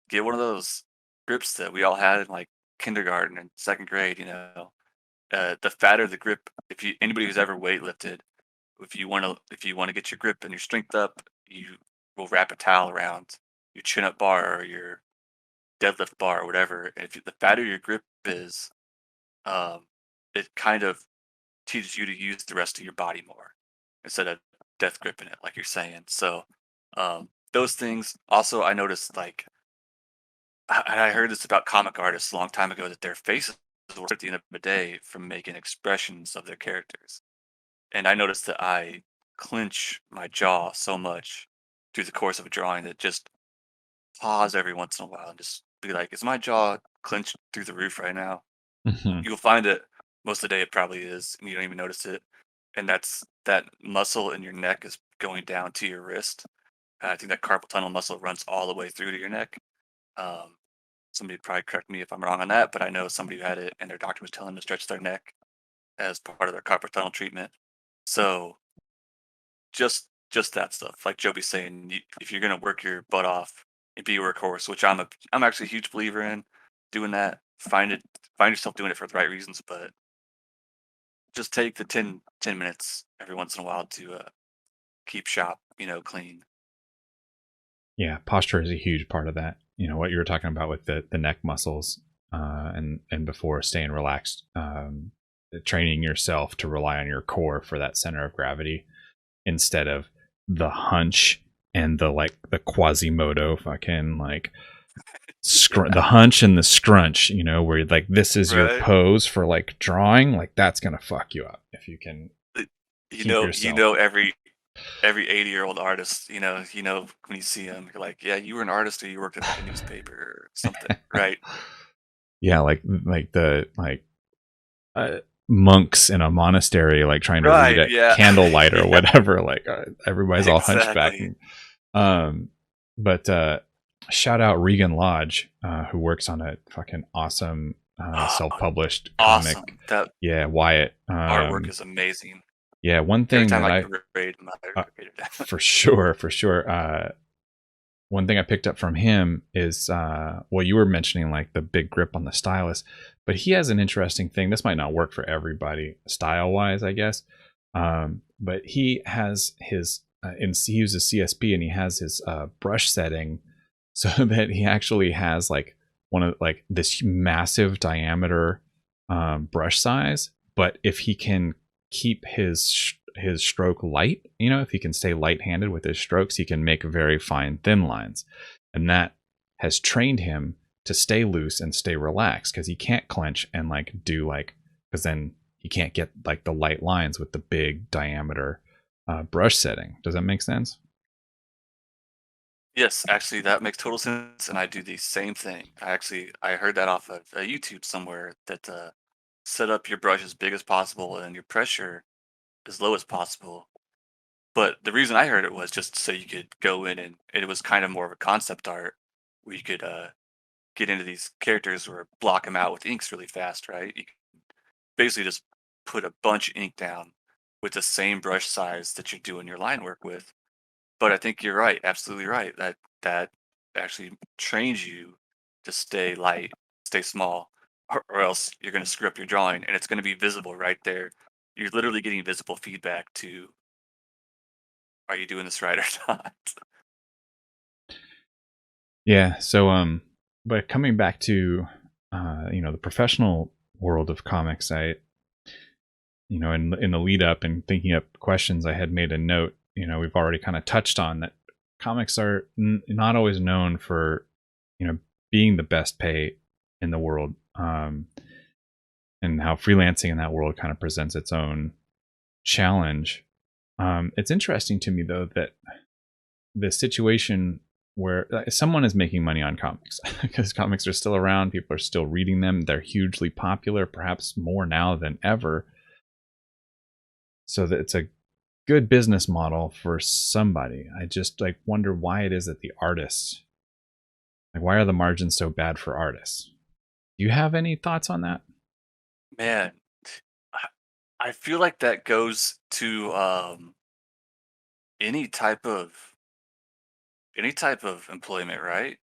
[SPEAKER 2] Get one of those grips that we all had in like kindergarten and second grade. The fatter the grip. If you anybody who's ever weightlifted, if you want to get your grip and your strength up, you will wrap a towel around your chin up bar or your deadlift bar or whatever. And the fatter your grip is, um, it kind of teaches you to use the rest of your body more instead of death gripping it, like you're saying. So those things. Also, I noticed like I heard this about comic artists a long time ago that their faces were at the end of the day from making expressions of their characters. And I noticed that I clench my jaw so much through the course of a drawing that just pause every once in a while and just be like, "Is my jaw clenched through the roof right now?"
[SPEAKER 1] Mhm.
[SPEAKER 2] You'll find it most of the day. It probably is, and you don't even notice it. And that muscle in your neck is going down to your wrist. I think that carpal tunnel muscle runs all the way through to your neck. Um, somebody would probably correct me if I'm wrong on that, but I know somebody who had it and their doctor was telling them to stretch their neck as part of their carpal tunnel treatment. So just that stuff, like Joby's saying, if you're gonna work your butt off and be a workhorse, which I'm actually a huge believer in doing that. Find yourself doing it for the right reasons, but just take the 10 minutes every once in a while to keep shop, clean.
[SPEAKER 1] Yeah, posture is a huge part of that. What you were talking about with the neck muscles, and before staying relaxed, training yourself to rely on your core for that center of gravity instead of the hunch and the Quasimodo fucking the hunch and the scrunch, where like this is your
[SPEAKER 2] Right.
[SPEAKER 1] pose for like drawing, like that's gonna fuck you up if you can
[SPEAKER 2] You
[SPEAKER 1] keep
[SPEAKER 2] know,
[SPEAKER 1] yourself.
[SPEAKER 2] every 80-year-old artist, when you see them, you're like, yeah, you were an artist or you worked at like a newspaper or something, right?
[SPEAKER 1] Yeah, like the monks in a monastery, like trying to read
[SPEAKER 2] Right,
[SPEAKER 1] at
[SPEAKER 2] yeah.
[SPEAKER 1] candlelight or
[SPEAKER 2] Yeah,
[SPEAKER 1] whatever. Like everybody's all hunchback.
[SPEAKER 2] exactly.
[SPEAKER 1] But shout out Regan Lodge, who works on a fucking awesome self-published comic.
[SPEAKER 2] Awesome. That
[SPEAKER 1] Yeah, Wyatt.
[SPEAKER 2] artwork is amazing.
[SPEAKER 1] Yeah, one
[SPEAKER 2] Every
[SPEAKER 1] thing
[SPEAKER 2] time
[SPEAKER 1] that
[SPEAKER 2] I
[SPEAKER 1] I
[SPEAKER 2] could read my read it.
[SPEAKER 1] for sure. One thing I picked up from him is, well, you were mentioning like the big grip on the stylus, but he has an interesting thing. This might not work for everybody style wise, I guess. But he has his, he uses CSP and he has his brush setting so that he actually has like one of like this massive diameter brush size. But if he can keep his stroke light, if he can stay light-handed with his strokes, he can make very fine thin lines, and that has trained him to stay loose and stay relaxed because he can't clench and like do like, because then he can't get like the light lines with the big diameter brush setting. Does that make sense?
[SPEAKER 2] Yes, actually, that makes total sense, and I do the same thing. I heard that off of YouTube somewhere that set up your brush as big as possible and your pressure as low as possible. But the reason I heard it was just so you could go in and it was kind of more of a concept art where you could get into these characters or block them out with inks really fast, right? You could basically just put a bunch of ink down with the same brush size that you're doing your line work with. But I think you're right, absolutely right. That actually trains you to stay light, stay small, or else you're going to screw up your drawing, and it's going to be visible right there. You're literally getting visible feedback to, are you doing this right or not?
[SPEAKER 1] Yeah. So, but coming back to, the professional world of comics, in the lead up and thinking up questions, I had made a note. We've already kind of touched on that. Comics are not always known for, being the best pay in the world, and how freelancing in that world kind of presents its own challenge. It's interesting to me though that the situation where someone is making money on comics because comics are still around, people are still reading them, they're hugely popular, perhaps more now than ever. So that it's a good business model for somebody. I just like wonder why it is that the artists, like, why are the margins so bad for artists? Do you have any thoughts on that?
[SPEAKER 2] Man, I I feel like that goes to any type of employment, right?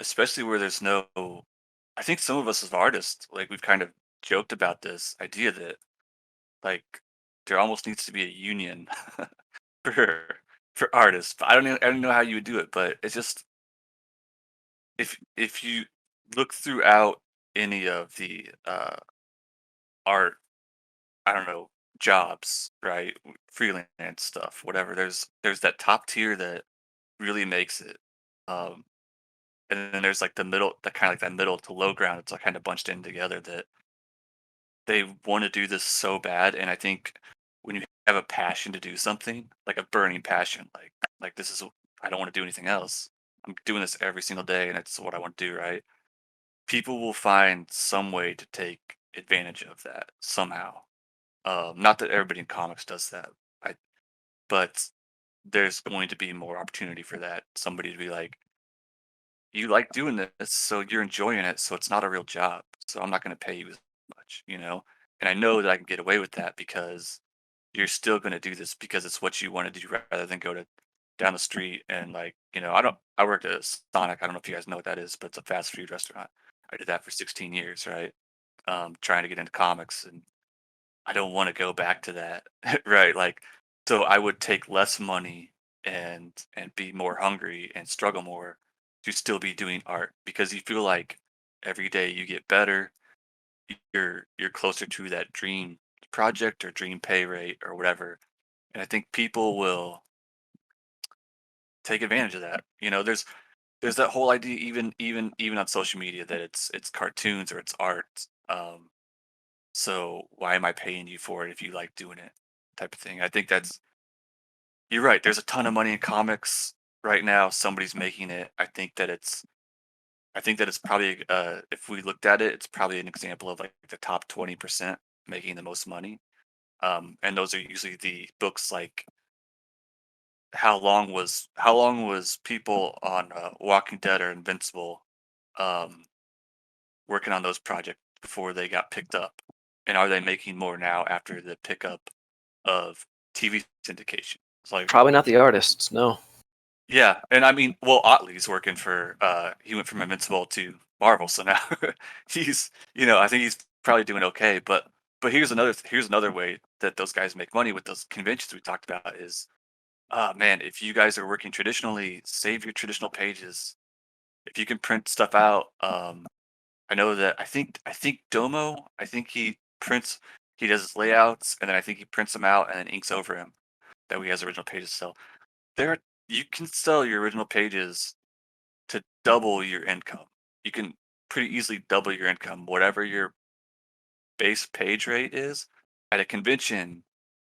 [SPEAKER 2] Especially where there's no. I think some of us as artists, like we've kind of joked about this idea that like there almost needs to be a union for artists. But I don't know how you would do it, but it's just if you look throughout any of the art, I don't know, jobs, right? Freelance stuff, whatever. There's that top tier that really makes it. Um and then there's like the middle, that kind of like that middle to low ground. It's like kind of bunched in together that they want to do this so bad. And I think when you have a passion to do something, like a burning passion, like this is, I don't want to do anything else. I'm doing this every single day, and it's what I want to do. Right? People will find some way to take advantage of that somehow. Not that everybody in comics does that, I, but there's going to be more opportunity for that. Somebody to be like, you like doing this, so you're enjoying it, so it's not a real job. So I'm not going to pay you as much, you know? And I know that I can get away with that because you're still going to do this because it's what you want to do rather than go to down the street and like, I worked at Sonic. I don't know if you guys know what that is, but it's a fast food restaurant. I did that for 16 years, right? Trying to get into comics, and I don't want to go back to that, right? Like, so I would take less money and be more hungry and struggle more to still be doing art because you feel like every day you get better, you're closer to that dream project or dream pay rate or whatever. And I think people will take advantage of that. There's that whole idea even on social media that it's cartoons or it's art. So why am I paying you for it if you like doing it? Type of thing. I think that's You're right. There's a ton of money in comics right now. Somebody's making it. I think that it's probably if we looked at it, it's probably an example of like the top 20% making the most money. And those are usually the books like how long was people on Walking Dead or Invincible um, working on those projects before they got picked up, and are they making more now after the pickup of TV syndication? It's like,
[SPEAKER 4] Probably not the artists. No.
[SPEAKER 2] yeah, and I mean, well, Otley's working for he went from Invincible to Marvel, so now I think he's probably doing okay. But here's another way that those guys make money with those conventions we talked about is, man, if you guys are working traditionally, save your traditional pages. If you can print stuff out, I know that I think Domo, I think he does his layouts, and then I think he prints them out and then inks over him. That way he has original pages. So there you can sell your original pages to double your income. You can pretty easily double your income, whatever your base page rate is. At a convention,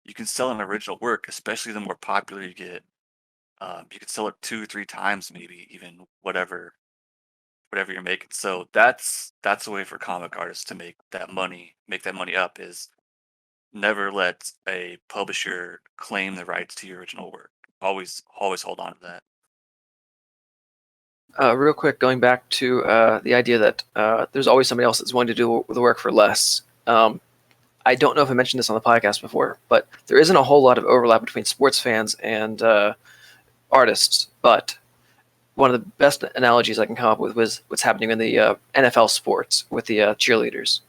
[SPEAKER 2] you can sell an original work, especially the more popular you get. You can sell it 2 or 3 times, maybe even whatever you're making. So that's a way for comic artists to make that money up is never let a publisher claim the rights to your original work. Always hold on to that.
[SPEAKER 4] Real quick, going back to the idea that there's always somebody else that's willing to do the work for less. I don't know if I mentioned this on the podcast before, but there isn't a whole lot of overlap between sports fans and artists. But one of the best analogies I can come up with was what's happening in the NFL sports with the cheerleaders.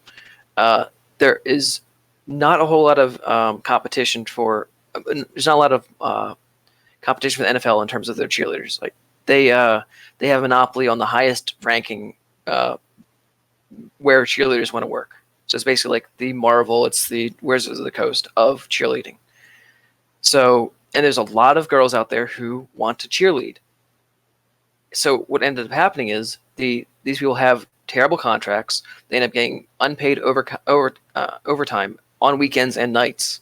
[SPEAKER 4] There is not a whole lot of competition for. There's not a lot of competition for the NFL in terms of their cheerleaders. Like they have a monopoly on the highest ranking where cheerleaders want to work. So it's basically like the Marvel. It's the Wizards of the Coast of cheerleading. So, and there's a lot of girls out there who want to cheerlead. So what ended up happening is these people have terrible contracts. They end up getting unpaid overtime on weekends and nights.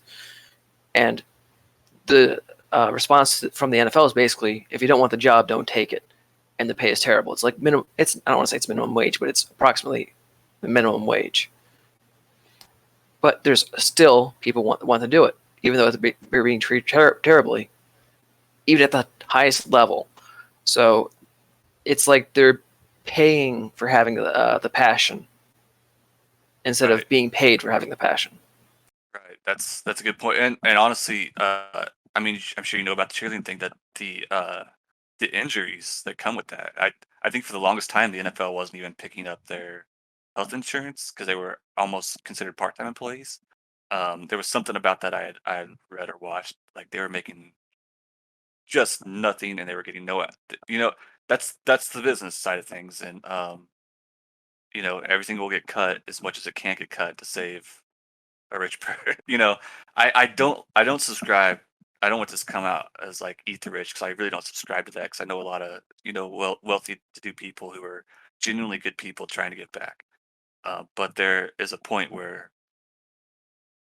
[SPEAKER 4] And the response from the NFL is basically, if you don't want the job, don't take it. And the pay is terrible. It's like minimum. I don't want to say it's minimum wage, but it's approximately the minimum wage. But there's still people want to do it, even though they're being treated terribly, even at the highest level. So it's like they're paying for having the passion instead of being paid for having the passion.
[SPEAKER 2] Right. That's a good point. And honestly, I mean, I'm sure you know about the cheerleading thing that the injuries that come with that. I think for the longest time the NFL wasn't even picking up their health insurance because they were almost considered part-time employees. There was something about that I had read or watched. Like they were making just nothing and they were getting no. That's the business side of things, and everything will get cut as much as it can get cut to save a rich person. I don't subscribe. I don't want this to come out as like eat the rich because I really don't subscribe to that because I know a lot of wealthy to do people who are genuinely good people trying to give back. But there is a point where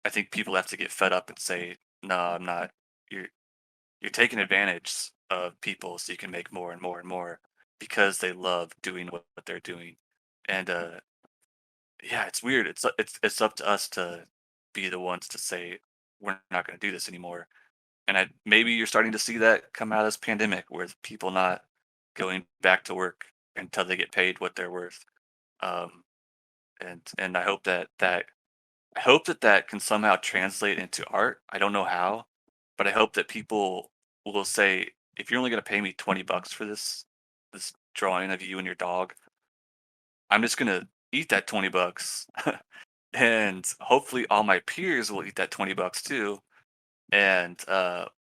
[SPEAKER 2] I think people have to get fed up and say, "No, I'm not. You're you're taking advantage of people so you can make more and more and more because they love doing what they're doing." And yeah, it's weird. It's up to us to be the ones to say we're not going to do this anymore. And maybe you're starting to see that come out of this pandemic, where people not going back to work until they get paid what they're worth. Um, and I hope that can somehow translate into art. I don't know how, but I hope that people will say, if you're only going to pay me $20 for this drawing of you and your dog, I'm just going to eat that $20, and hopefully all my peers will eat that $20 too. And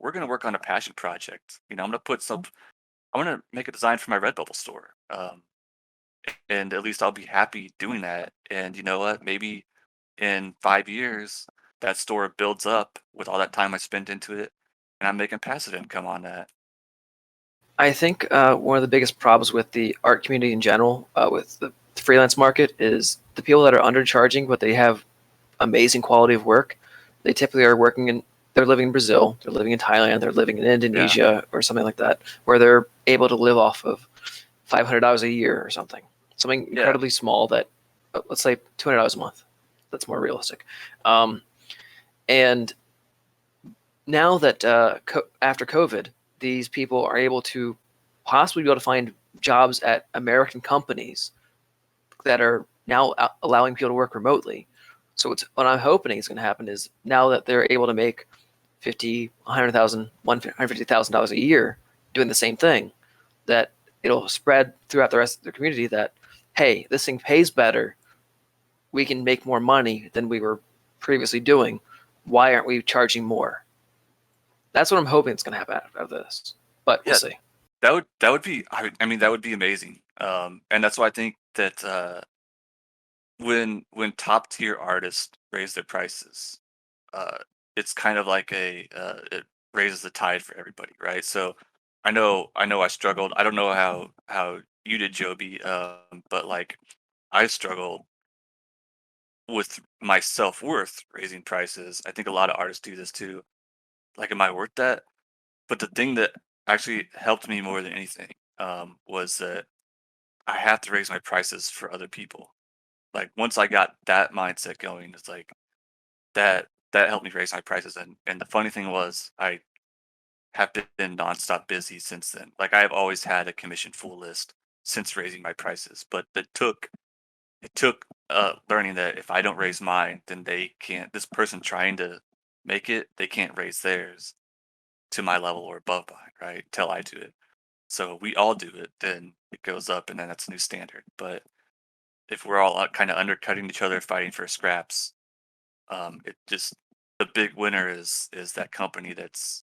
[SPEAKER 2] we're going to work on a passion project. I'm going to I'm going to make a design for my Redbubble store. And at least I'll be happy doing that. And you know what? Maybe in 5 years, that store builds up with all that time I spent into it, and I'm making passive income on that.
[SPEAKER 4] I think one of the biggest problems with the art community in general, with the freelance market, is the people that are undercharging, but they have amazing quality of work. They typically are they're living in Brazil, they're living in Thailand, they're living in Indonesia or something like that, where they're able to live off of $500 a year or something incredibly small, that let's say $200 a month. That's more realistic. And now that after COVID, these people are able to possibly be able to find jobs at American companies that are now allowing people to work remotely. So what I'm hoping is going to happen is, now that they're able to make $50,000, $100,000, $150,000 a year doing the same thing, that it'll spread throughout the rest of the community that, hey, this thing pays better. We can make more money than we were previously doing. Why aren't we charging more? That's what I'm hoping is going to happen out of this. But we'll see.
[SPEAKER 2] That would be, I mean, that would be amazing. And that's why I think that when top tier artists raise their prices, it's kind of like it raises the tide for everybody, right? So I know I struggled. I don't know how you did, Joby, but like, I struggled with my self-worth raising prices. I think a lot of artists do this too. Like, am I worth that? But the thing that actually helped me more than anything was that I have to raise my prices for other people. Like, once I got that mindset going, it's like that helped me raise my prices. And the funny thing was, I have been nonstop busy since then. Like, I have always had a commission full list since raising my prices, but it took learning that if I don't raise mine, then they can't. This person trying to make it, they can't raise theirs to my level or above mine, right? Till I do it. So we all do it, then it goes up, and then that's a new standard. But if we're all kind of undercutting each other, fighting for scraps, it just, the big winner is that company that's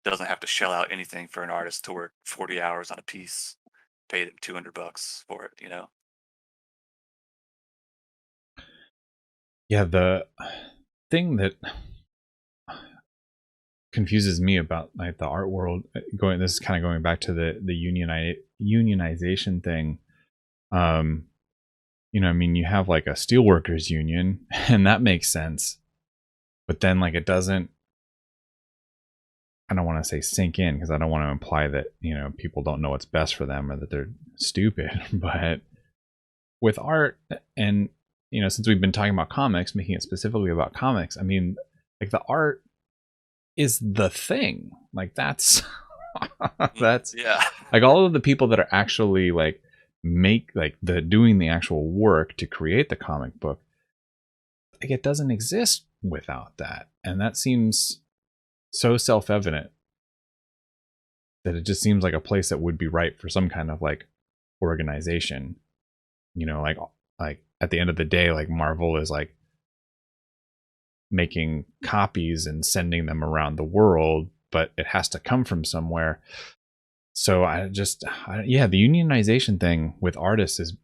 [SPEAKER 2] doesn't have to shell out anything for an artist to work 40 hours on a piece, pay them $200 for it.
[SPEAKER 1] Yeah, the thing that confuses me about like the art world, this is kind of going back to the unionization thing. I mean, you have like a steelworkers union, and that makes sense, but then like it doesn't, I don't want to say sink in, because I don't want to imply that people don't know what's best for them or that they're stupid. But with art, and since we've been talking about comics, making it specifically about comics, I mean, like, the art is the thing. Like, that's
[SPEAKER 2] Yeah.
[SPEAKER 1] like, all of the people that are actually like doing the actual work to create the comic book, like, it doesn't exist without that. And that seems so self-evident that it just seems like a place that would be right for some kind of like organization. Like at the end of the day, like, Marvel is like making copies and sending them around the world, but it has to come from somewhere. So the unionization thing with artists is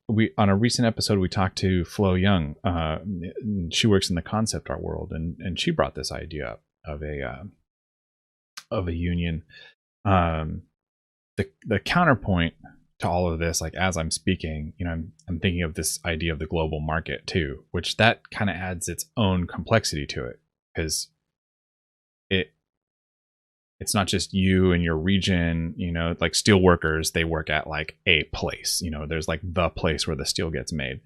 [SPEAKER 1] we on a recent episode we talked to Flo Young. She works in the concept art world, and she brought this idea up of a union. The counterpoint to all of this, like, as I'm speaking, I'm thinking of this idea of the global market too, which that kind of adds its own complexity to it, because it's not just you and your region. Like, steel workers, they work at like a place, there's like the place where the steel gets made.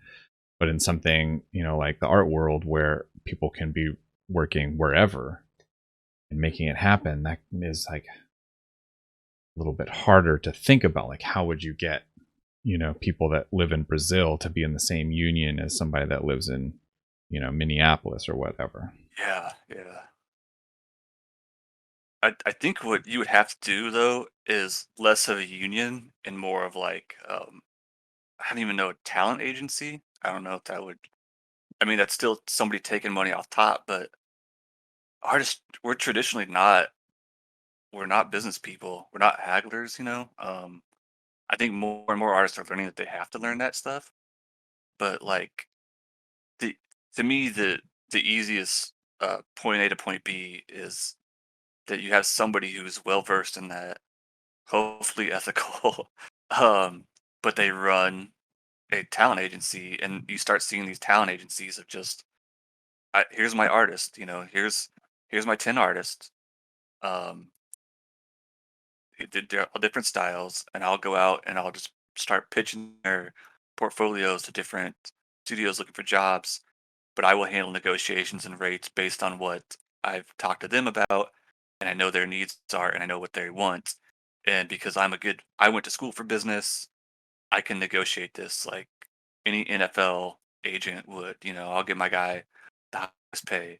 [SPEAKER 1] But in something like the art world, where people can be working wherever, and making it happen, that is like a little bit harder to think about. Like, how would you get, people that live in Brazil to be in the same union as somebody that lives in, Minneapolis or whatever?
[SPEAKER 2] Yeah, yeah. I think what you would have to do though is less of a union and more of like I don't even know, a talent agency. I don't know if that would. I mean, that's still somebody taking money off top, but artists, we're traditionally not. We're not business people. We're not hagglers, you know. I think more and more artists are learning that they have to learn that stuff. But like the to me, the easiest point A to point B is that you have somebody who's well versed in that, hopefully ethical, um, but they run a talent agency, and you start seeing these talent agencies of just here's my artist, here's my 10 artists. Um, they're all different styles, and I'll go out and I'll just start pitching their portfolios to different studios looking for jobs. But I will handle negotiations and rates based on what I've talked to them about, and I know their needs are, and I know what they want. And because I went to school for business, I can negotiate this like any NFL agent would. I'll get my guy the highest pay.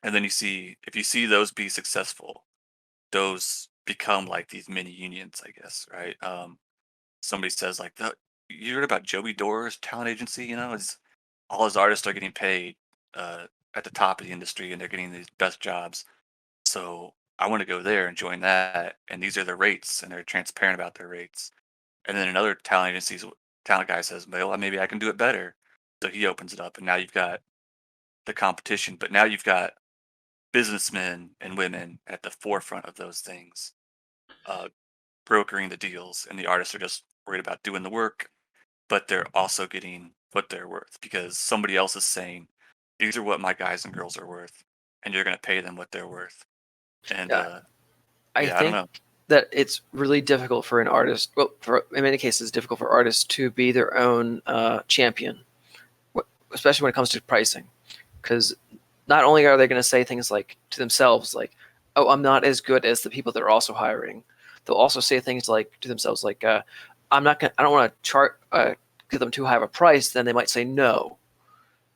[SPEAKER 2] And then if you see those be successful, those become like these mini unions, I guess, right? Somebody says like, you heard about Joey Dore's talent agency? It's all his artists are getting paid at the top of the industry, and they're getting these best jobs. So I want to go there and join that. And these are their rates, and they're transparent about their rates. And then another talent guy says, well, maybe I can do it better. So he opens it up, and now you've got the competition, but now you've got businessmen and women at the forefront of those things, uh, brokering the deals, and the artists are just worried about doing the work, but they're also getting what they're worth because somebody else is saying, these are what my guys and girls are worth, and you're going to pay them what they're worth. And
[SPEAKER 4] Yeah. I
[SPEAKER 2] yeah, I don't
[SPEAKER 4] think
[SPEAKER 2] know.
[SPEAKER 4] that it's really difficult for an artist. Well, in many cases, it's difficult for artists to be their own champion, especially when it comes to pricing, because not only are they going to say things like to themselves, like, "Oh, I'm not as good as the people that are also hiring." They'll also say things like to themselves, like, "I'm not going. I don't want to give them too high of a price." Then they might say no.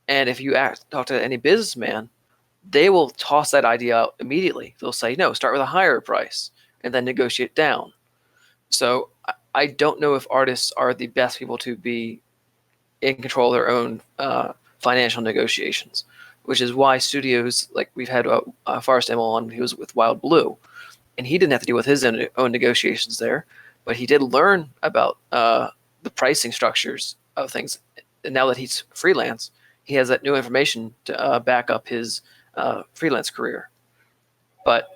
[SPEAKER 4] And if you talk to any businessman, they will toss that idea out immediately. They'll say, no, start with a higher price and then negotiate down. So I don't know if artists are the best people to be in control of their own financial negotiations, which is why studios, like we've had Forrest Emmel on, he was with Wild Blue, and he didn't have to deal with his own negotiations there, but he did learn about the pricing structures of things. And now that he's freelance, he has that new information to back up his freelance career. But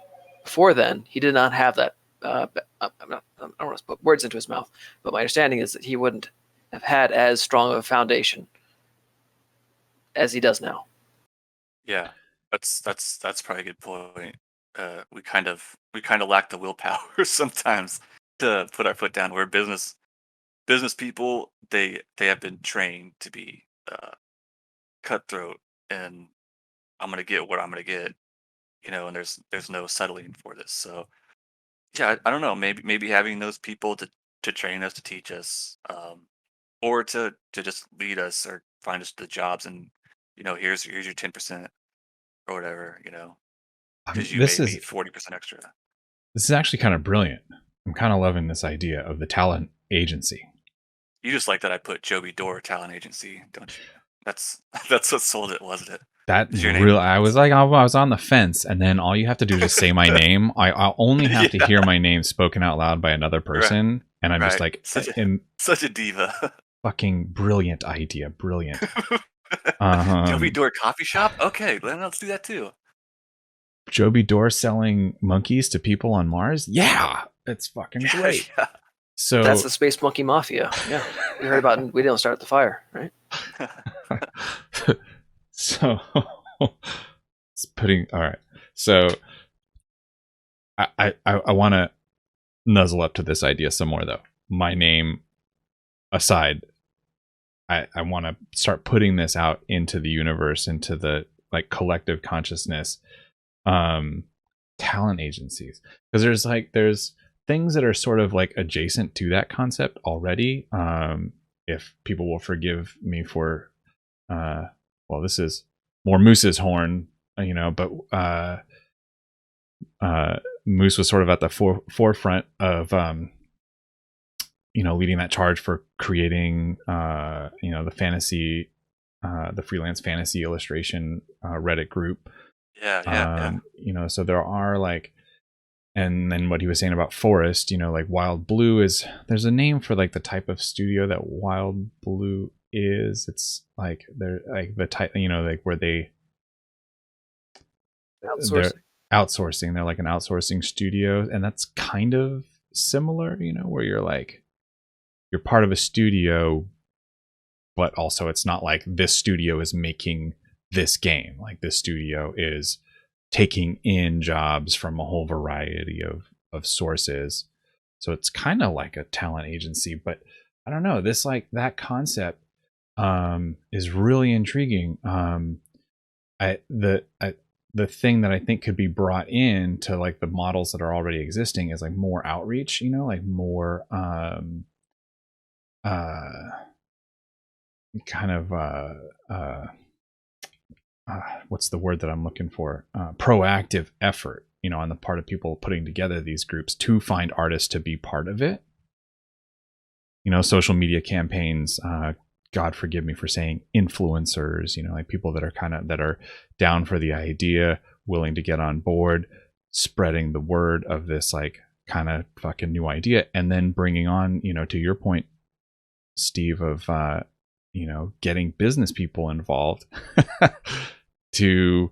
[SPEAKER 4] before then, he did not have that. I don't want to put words into his mouth, but my understanding is that he wouldn't have had as strong of a foundation as he does now.
[SPEAKER 2] Yeah, that's probably a good point. We kind of lack the willpower sometimes to put our foot down. Where business people, they have been trained to be cutthroat, and I'm gonna get what I'm gonna get, and there's no settling for this. So yeah, I don't know. Maybe having those people to train us, to teach us, or to just lead us or find us the jobs, and here's your 10% or whatever, because you
[SPEAKER 1] This
[SPEAKER 2] made
[SPEAKER 1] is
[SPEAKER 2] me 40% extra.
[SPEAKER 1] this is actually kind of brilliant. I'm kind of loving this idea of the talent agency.
[SPEAKER 2] You just like that I put Joby Dore Talent Agency, don't you? That's that's what sold it, wasn't it?
[SPEAKER 1] That
[SPEAKER 2] Is your name?
[SPEAKER 1] real, I was like, I was on the fence, and then all you have to do is just say my name. I'll only have to
[SPEAKER 2] Yeah.
[SPEAKER 1] hear my name spoken out loud by another person, and I'm just
[SPEAKER 2] Right.
[SPEAKER 1] like,
[SPEAKER 2] Such a diva.
[SPEAKER 1] fucking brilliant idea, brilliant.
[SPEAKER 2] Joby Dore Coffee Shop? Okay, let's do that too.
[SPEAKER 1] Joby Dore selling monkeys to people on Mars? Yeah, it's fucking great.
[SPEAKER 2] Yeah.
[SPEAKER 1] So
[SPEAKER 4] That's the Space Monkey Mafia. Yeah, we heard about it. We didn't start the fire, right?
[SPEAKER 1] so it's putting all right. So I want to nuzzle up to this idea some more though. My name aside, I want to start putting this out into the universe, into the like collective consciousness. talent agencies, because there's things that are sort of like adjacent to that concept already. If people will forgive me for, well, this is more Moose's horn, but Moose was sort of at the forefront of leading that charge for creating the fantasy, the freelance fantasy illustration Reddit group.
[SPEAKER 2] Yeah.
[SPEAKER 1] So there are like, and then what he was saying about Forest, like Wild Blue there's a name for like the type of studio that Wild Blue is. It's like they're like the type, like where they're outsourcing. They're like an outsourcing studio, and that's kind of similar, where you're like, you're part of a studio, but also it's not like this studio is making this game. Like this studio is taking in jobs from a whole variety of sources. So it's kind of like a talent agency, but I don't know, this like that concept is really intriguing. The thing that I think could be brought in to like the models that are already existing is like more outreach, like more kind of what's the word that I'm looking for? Proactive effort, on the part of people putting together these groups to find artists to be part of it. Social media campaigns, God forgive me for saying influencers, like people that are down for the idea, willing to get on board, spreading the word of this like kind of fucking new idea, and then bringing on, to your point, Steve, of getting business people involved to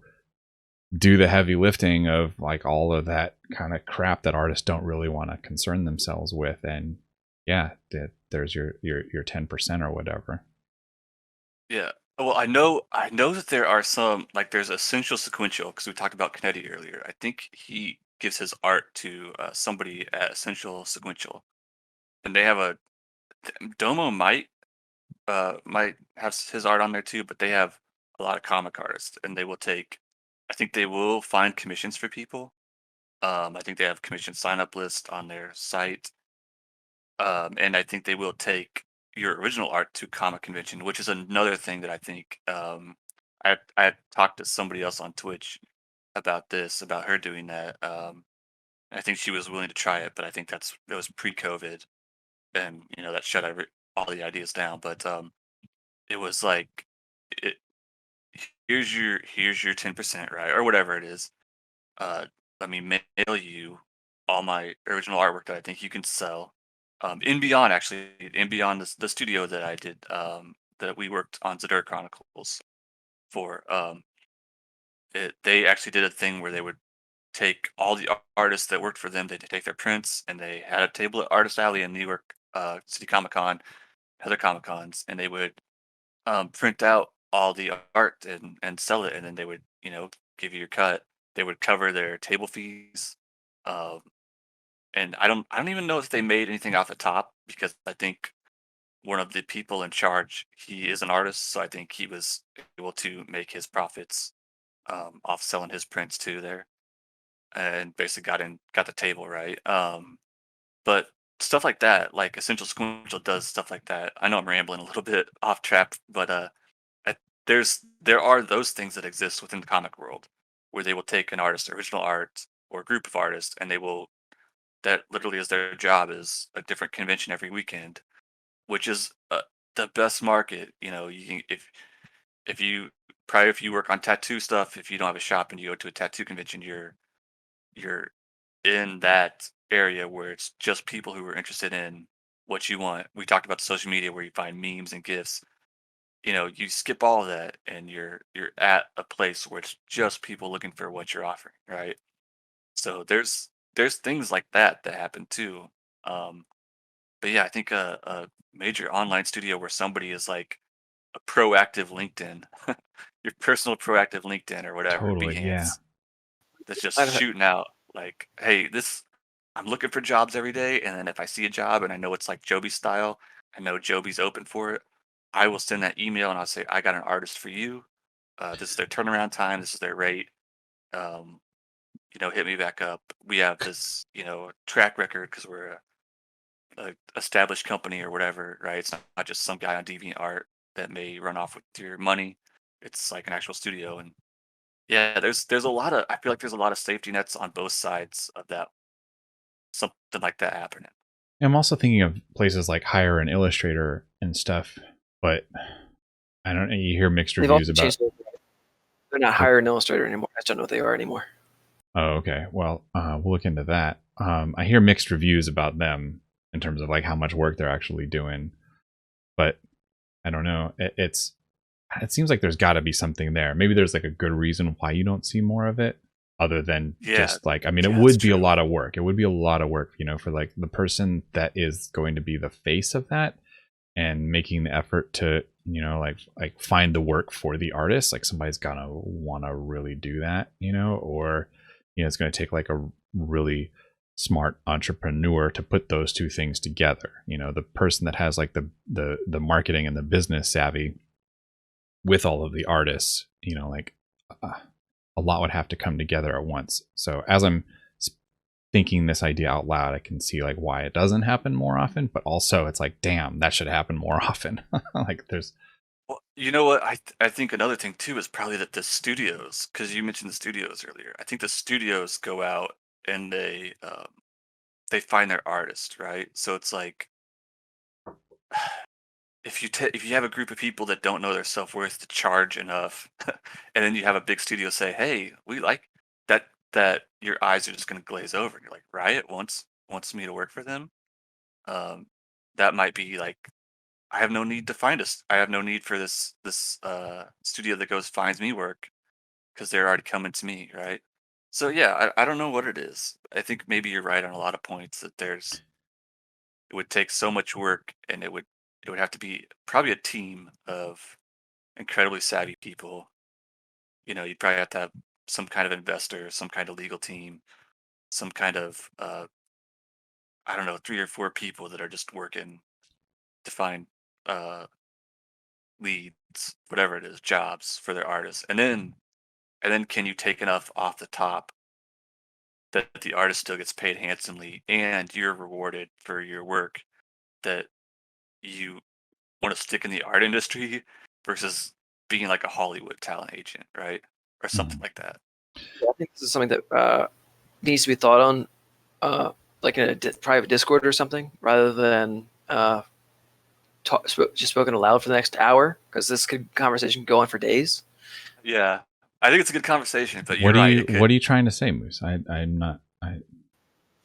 [SPEAKER 1] do the heavy lifting of like all of that kind of crap that artists don't really want to concern themselves with. And yeah, there's your 10% or whatever.
[SPEAKER 2] Yeah. Well, I know that there are some, like there's Essential Sequential, because we talked about Kennedy earlier. I think he gives his art to somebody at Essential Sequential, and they have Domo might have his art on there too, but they have a lot of comic artists, and I think they will find commissions for people. I think they have commission sign up list on their site. And I think they will take your original art to comic convention, which is another thing that I think, I had talked to somebody else on Twitch about this, about her doing that. I think she was willing to try it, but I think that was pre-COVID, and that shut all the ideas down. But it was like, it, here's your 10%, right, or whatever it is. Uh, Let me mail you all my original artwork that I think you can sell. In Beyond, actually, in Beyond, the studio that I did, that we worked on Zaidura Chronicles for, they actually did a thing where they would take all the artists that worked for them. They take their prints, and they had a table at Artist Alley in New York City Comic Con, other Comic Cons, and they would print out all the art and sell it, and then they would give you your cut. They would cover their table fees, um, and I don't even know if they made anything off the top, because I think one of the people in charge, he is an artist, so I think he was able to make his profits off selling his prints too there, and basically got the table right. But stuff like that, like Essential Sequential does stuff like that. I know I'm rambling a little bit off track, but I, there are those things that exist within the comic world, where they will take an artist's original art or a group of artists, and they will, that literally is their job, is a different convention every weekend, which is the best market. You can, if you probably, if you work on tattoo stuff, if you don't have a shop and you go to a tattoo convention, you're in that area where it's just people who are interested in what you want. We talked about the social media where you find memes and gifs. You skip all of that, and you're at a place where it's just people looking for what you're offering, right? So there's things like that happen too. Um, but yeah, I think a major online studio where somebody is like a proactive LinkedIn, your personal proactive LinkedIn or whatever,
[SPEAKER 1] Totally, yeah.
[SPEAKER 2] Behance, that's just
[SPEAKER 4] I've
[SPEAKER 2] shooting out like, hey, I'm looking for jobs every day, and then if I see a job and I know it's like Joby style, I know Joby's open for it, I will send that email and I'll say, I got an artist for you. This is their turnaround time. This is their rate. Um, hit me back up. We have this, track record because we're a established company or whatever, right? It's not just some guy on DeviantArt that may run off with your money. It's like an actual studio, and yeah, there's a lot of I feel like there's a lot of safety nets on both sides of that something like that happening.
[SPEAKER 1] I'm also thinking of places like Hire an Illustrator and stuff, but I don't know. You hear mixed
[SPEAKER 4] They've
[SPEAKER 1] reviews
[SPEAKER 4] also
[SPEAKER 1] about.
[SPEAKER 4] changed. They're not hiring an illustrator anymore. I just don't know what they are anymore.
[SPEAKER 1] Oh, okay. Well, we'll look into that. I hear mixed reviews about them in terms of like how much work they're actually doing, but I don't know. It seems like there's got to be something there. Maybe there's like a good reason why you don't see more of it, other than
[SPEAKER 2] Yeah,
[SPEAKER 1] just like, I mean, it
[SPEAKER 2] yeah,
[SPEAKER 1] would
[SPEAKER 2] that's
[SPEAKER 1] be a
[SPEAKER 2] true.
[SPEAKER 1] lot of work. It would be a lot of work, for like the person that is going to be the face of that and making the effort to, like find the work for the artist. Like somebody's gonna want to really do that, or it's going to take like a really smart entrepreneur to put those two things together. The person that has like the marketing and the business savvy with all of the artists, a lot would have to come together at once. So as I'm thinking this idea out loud, I can see like why it doesn't happen more often, but also it's like, damn, that should happen more often. Like there's.
[SPEAKER 2] Well, you know what? I think another thing too is probably that the studios, because you mentioned the studios earlier. I think the studios go out and they find their artist, right? So it's like if you have a group of people that don't know their self-worth to charge enough, and then you have a big studio say, "Hey, we like that," your eyes are just going to glaze over. You're like, Riot wants me to work for them. Um, that might be like, I have no need to find us. I have no need for this studio that goes finds me work because they're already coming to me, right? So yeah, I don't know what it is. I think maybe you're right on a lot of points that it would take so much work, and it would have to be probably a team of incredibly savvy people. You'd probably have to have some kind of investor, some kind of legal team, some kind of I don't know, 3 or 4 people that are just working to find uh leads, whatever it is, jobs for their artists. And then can you take enough off the top that the artist still gets paid handsomely and you're rewarded for your work, that you want to stick in the art industry versus being like a Hollywood talent agent, right? Or something like that.
[SPEAKER 4] I think this is something that needs to be thought on, like in a private Discord or something, rather than just spoken aloud for the next hour, because this conversation could go on for days.
[SPEAKER 2] Yeah. I think it's a good conversation, but you're
[SPEAKER 1] What are
[SPEAKER 2] right.
[SPEAKER 1] you
[SPEAKER 2] It could.
[SPEAKER 1] What are you trying to say, Moose? I'm not.
[SPEAKER 4] I'm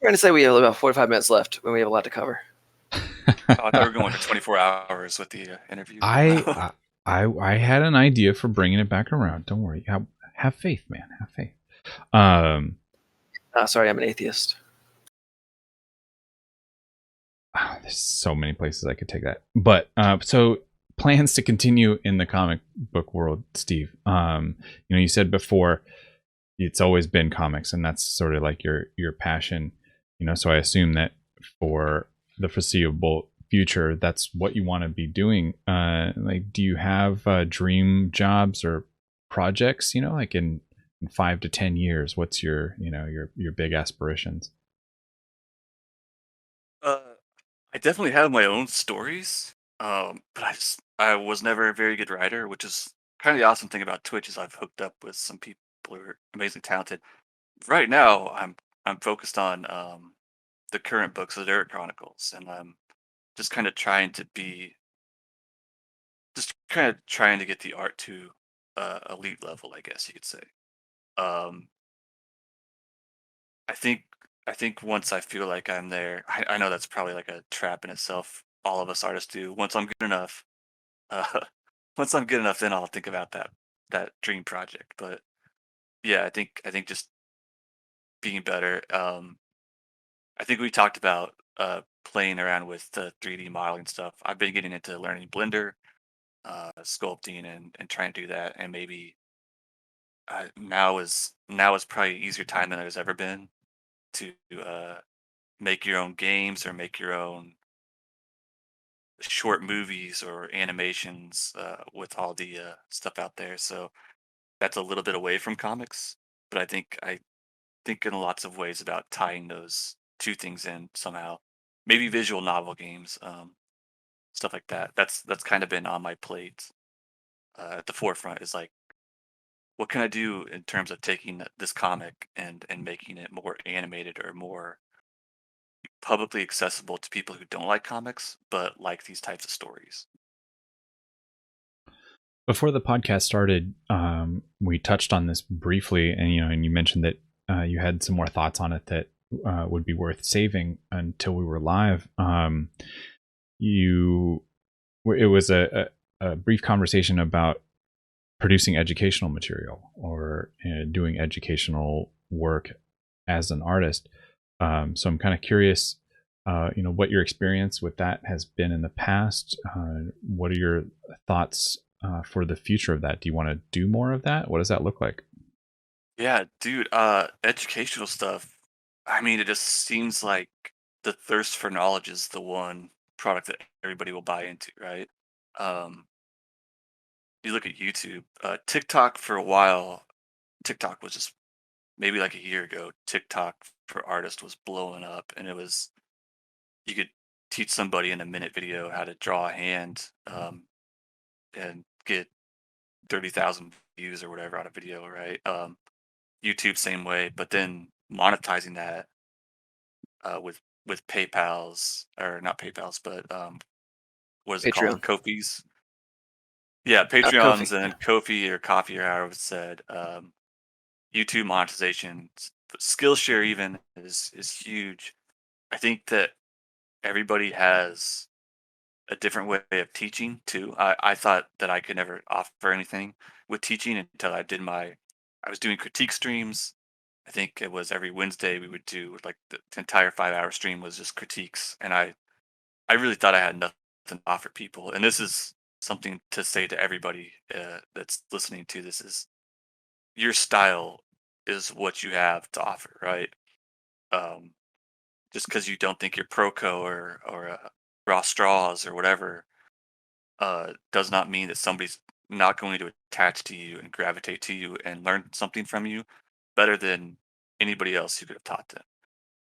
[SPEAKER 4] going to say we have about 45 minutes left when we have a lot to cover.
[SPEAKER 2] Oh, I thought we were going for 24 hours with the interview.
[SPEAKER 1] I had an idea for bringing it back around. Don't worry. Have faith, man. Have faith.
[SPEAKER 4] Sorry, I'm an atheist.
[SPEAKER 1] There's so many places I could take that. But so plans to continue in the comic book world, Steve. You said before it's always been comics, and that's sort of like your passion. So I assume that for the foreseeable future, that's what you want to be doing. Like, do you have dream jobs or projects? Like in 5 to 10 years, what's your your big aspirations?
[SPEAKER 2] I definitely have my own stories, but I was never a very good writer, which is kind of the awesome thing about Twitch is I've hooked up with some people who are amazingly talented. Right now, I'm focused on the current books, the Zaidura Chronicles, and I'm just kind of trying to be just kind of trying to get the art to elite level, I guess you could say. Um, I think I think once I feel like I'm there, I know that's probably like a trap in itself. All of us artists do. Once I'm good enough, uh, once I'm good enough, then I'll think about that dream project. But yeah, I think just being better. I think we talked about playing around with the 3D modeling stuff. I've been getting into learning Blender, sculpting, and trying to do that. And maybe now is probably an easier time than there's ever been to make your own games or make your own short movies or animations with all the stuff out there. So that's a little bit away from comics, but I think thinking lots of ways about tying those two things in somehow. Maybe visual novel games, stuff like that. That's kind of been on my plate at the forefront. Is like, what can I do in terms of taking this comic and making it more animated or more publicly accessible to people who don't like comics but like these types of stories.
[SPEAKER 1] Before the podcast started, we touched on this briefly, and and you mentioned that you had some more thoughts on it that would be worth saving until we were live. It was a brief conversation about producing educational material or doing educational work as an artist. So I'm kind of curious, what your experience with that has been in the past. What are your thoughts for the future of that? Do you want to do more of that? What does that look like?
[SPEAKER 2] Yeah, dude, educational stuff. I mean, it just seems like the thirst for knowledge is the one product that everybody will buy into, right? Um, you look at YouTube, TikTok for a while, TikTok was just maybe like a year ago, TikTok for artists was blowing up, and it was you could teach somebody in a minute video how to draw a hand, and get 30,000 views or whatever on a video, right? YouTube same way, but then monetizing that with PayPal's or not PayPal's, but what is it called?
[SPEAKER 4] Patreon.
[SPEAKER 2] Kofi's. Yeah,
[SPEAKER 4] Kofi.
[SPEAKER 2] Patreons and Kofi or Coffee or however it's said. YouTube monetization, Skillshare even is huge. I think that everybody has a different way of teaching too. I thought that I could never offer anything with teaching until I was doing critique streams. I think it was every Wednesday we would do like the entire 5 hour stream was just critiques. And I really thought I had nothing to offer people. And this is something to say to everybody that's listening to this is your style is what you have to offer, right? Um, just because you don't think you're Proco or Raw Straws or whatever does not mean that somebody's not going to attach to you and gravitate to you and learn something from you better than anybody else you could have taught them.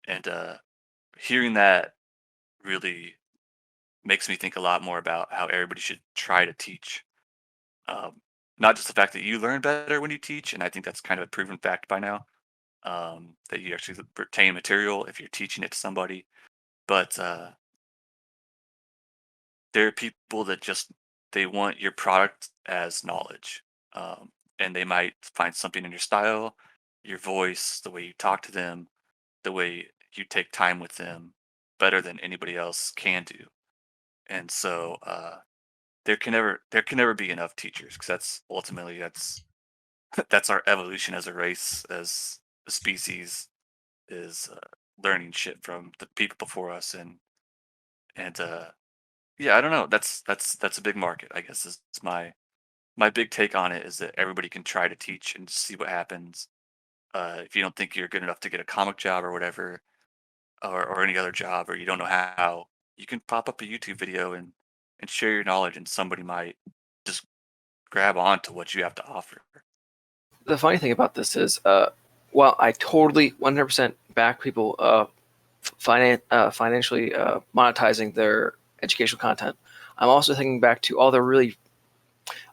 [SPEAKER 2] And hearing that really makes me think a lot more about how everybody should try to teach. Um, Not just the fact that you learn better when you teach, and I think that's kind of a proven fact by now, that you actually retain material if you're teaching it to somebody. But there are people that just they want your product as knowledge, and they might find something in your style, your voice, the way you talk to them, the way you take time with them, better than anybody else can do. And so there can never be enough teachers because that's ultimately that's our evolution as a race, as a species, is learning shit from the people before us, and yeah, I don't know. That's a big market, I guess. Is my big take on it is that everybody can try to teach and see what happens. If you don't think you're good enough to get a comic job or whatever, or any other job, or you don't know how, you can pop up a YouTube video and share your knowledge, and somebody might just grab on to what you have to offer.
[SPEAKER 4] The funny thing about this is, while I totally 100% back people financially monetizing their educational content, I'm also thinking back to all the really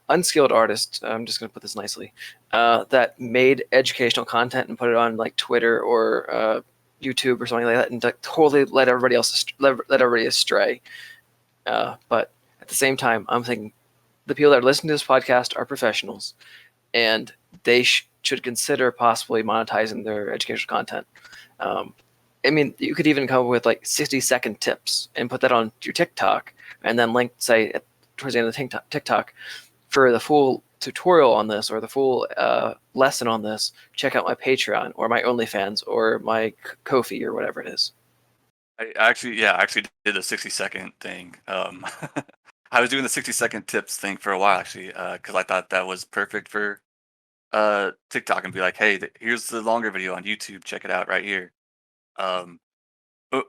[SPEAKER 4] unskilled artists. I'm just going to put this nicely, that made educational content and put it on like Twitter or YouTube or something like that, and totally let everybody astray. But at the same time, I'm thinking the people that are listening to this podcast are professionals, and they should consider possibly monetizing their educational content. I mean, you could even come up with like 60-second tips and put that on your TikTok, and then link, say, towards the end of the TikTok, for the full tutorial on this or the full lesson on this, check out my Patreon or my OnlyFans or my Ko-fi or whatever it is.
[SPEAKER 2] I actually did the 60-second thing. I was doing the 60-second tips thing for a while actually, because I thought that was perfect for TikTok, and be like, hey, here's the longer video on YouTube. Check it out right here. Um,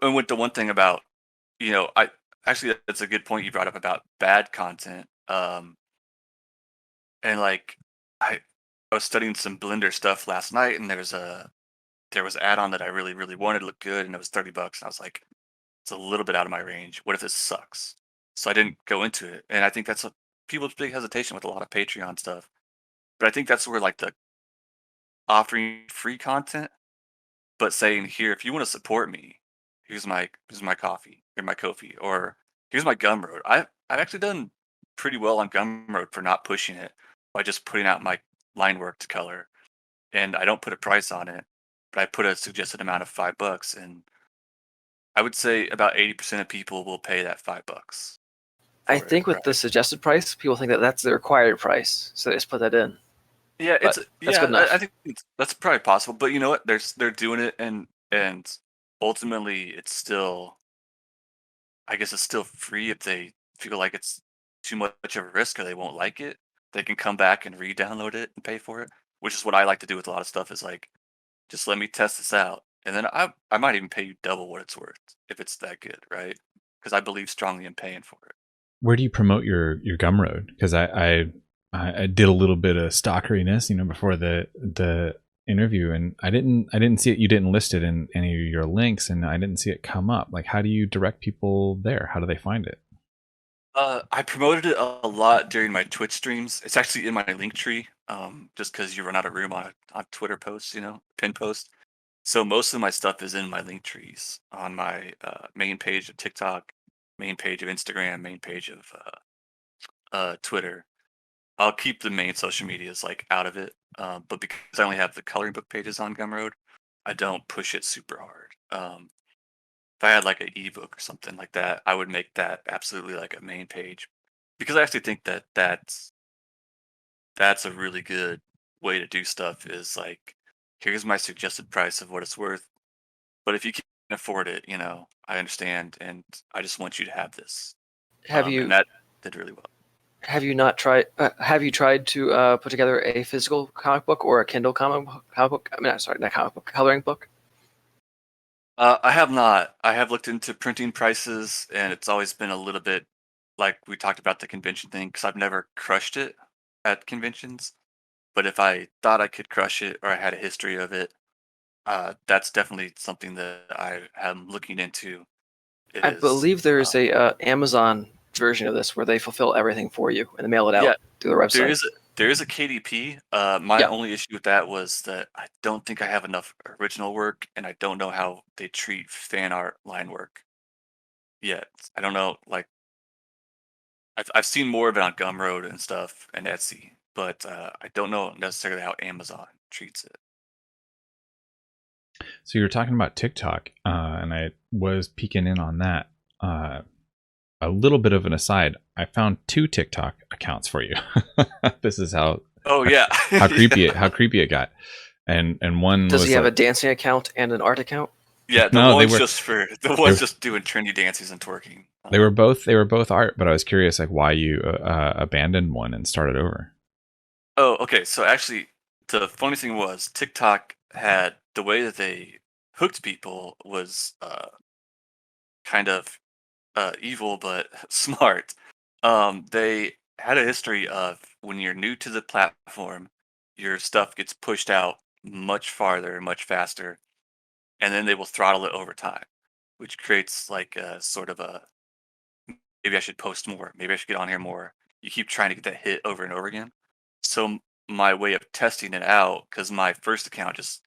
[SPEAKER 2] and with the one thing about, I actually that's a good point you brought up about bad content. And like I was studying some Blender stuff last night, and there's there was an add-on that I really, really wanted to look good, and it was $30, and I was like, it's a little bit out of my range. What if this sucks? So I didn't go into it, and I think that's a people's big hesitation with a lot of Patreon stuff. But I think that's where like the offering free content, but saying here, if you want to support me, here's my coffee, or my Kofi, or here's my Gumroad. I've actually done pretty well on Gumroad for not pushing it by just putting out my line work to color, and I don't put a price on it, but I put a suggested amount of $5, and I would say about 80% of people will pay that $5
[SPEAKER 4] I
[SPEAKER 2] for it,
[SPEAKER 4] think with
[SPEAKER 2] right?
[SPEAKER 4] the suggested price, people think that that's the required price, so they just put that in.
[SPEAKER 2] Yeah,
[SPEAKER 4] But
[SPEAKER 2] it's
[SPEAKER 4] that's
[SPEAKER 2] yeah.
[SPEAKER 4] good enough.
[SPEAKER 2] I think that's probably possible, but you know what? They're doing it, and ultimately, it's still. I guess it's still free if they feel like it's too much of a risk or they won't like it. They can come back and re-download it and pay for it, which is what I like to do with a lot of stuff. Is like, just let me test this out, and then I might even pay you double what it's worth if it's that good, right? Because I believe strongly in paying for it.
[SPEAKER 1] Where do you promote your Gumroad? Because I did a little bit of stalkeriness, before the interview, and I didn't see it. You didn't list it in any of your links, and I didn't see it come up. Like, how do you direct people there? How do they find it?
[SPEAKER 2] I promoted it a lot during my Twitch streams. It's actually in my link tree, just because you run out of room on Twitter posts, pin posts. So most of my stuff is in my link trees on my main page of TikTok, main page of Instagram, main page of Twitter. I'll keep the main social medias like out of it, but because I only have the coloring book pages on Gumroad, I don't push it super hard. If I had like an ebook or something like that, I would make that absolutely like a main page because I actually think that that's a really good way to do stuff. Is like, here's my suggested price of what it's worth. But if you can't afford it, I understand, and I just want you to have this.
[SPEAKER 4] Have
[SPEAKER 2] And
[SPEAKER 4] you
[SPEAKER 2] that did really well.
[SPEAKER 4] have you not tried? Have you tried to put together a physical comic book or a Kindle comic book? I mean, sorry, not comic book, coloring book.
[SPEAKER 2] I have not. I have looked into printing prices, and it's always been a little bit like we talked about the convention thing because I've never crushed it at conventions. But if I thought I could crush it or I had a history of it, that's definitely something that I am looking into.
[SPEAKER 4] I
[SPEAKER 2] Is
[SPEAKER 4] believe there is a Amazon version of this where they fulfill everything for you and they mail it
[SPEAKER 2] Yeah,
[SPEAKER 4] out through their
[SPEAKER 2] there
[SPEAKER 4] website.
[SPEAKER 2] is a KDP. My
[SPEAKER 4] Yeah.
[SPEAKER 2] only issue with that was that I don't think I have enough original work, and I don't know how they treat fan art line work yet. I don't know. Like I've seen more of it on Gumroad and stuff and Etsy, but I don't know necessarily how Amazon treats it.
[SPEAKER 1] So you're talking about TikTok, and I was peeking in on that. A little bit of an aside, I found 2 TikTok accounts for you. This is how
[SPEAKER 2] Oh yeah,
[SPEAKER 1] how creepy it got. And one
[SPEAKER 4] Does
[SPEAKER 1] was
[SPEAKER 4] he have a
[SPEAKER 1] like,
[SPEAKER 4] dancing account and an art account?
[SPEAKER 2] yeah. The
[SPEAKER 1] no,
[SPEAKER 2] one's just doing trendy dances and twerking.
[SPEAKER 1] they were both art, but I was curious like why you abandoned one and started over.
[SPEAKER 2] Oh, okay. So actually, the funny thing was TikTok had the way that they hooked people was kind of evil but smart. They had a history of when you're new to the platform, your stuff gets pushed out much farther and much faster, and then they will throttle it over time, which creates like a sort of a maybe I should post more, maybe I should get on here more. You keep trying to get that hit over and over again. So my way of testing it out, because my first account just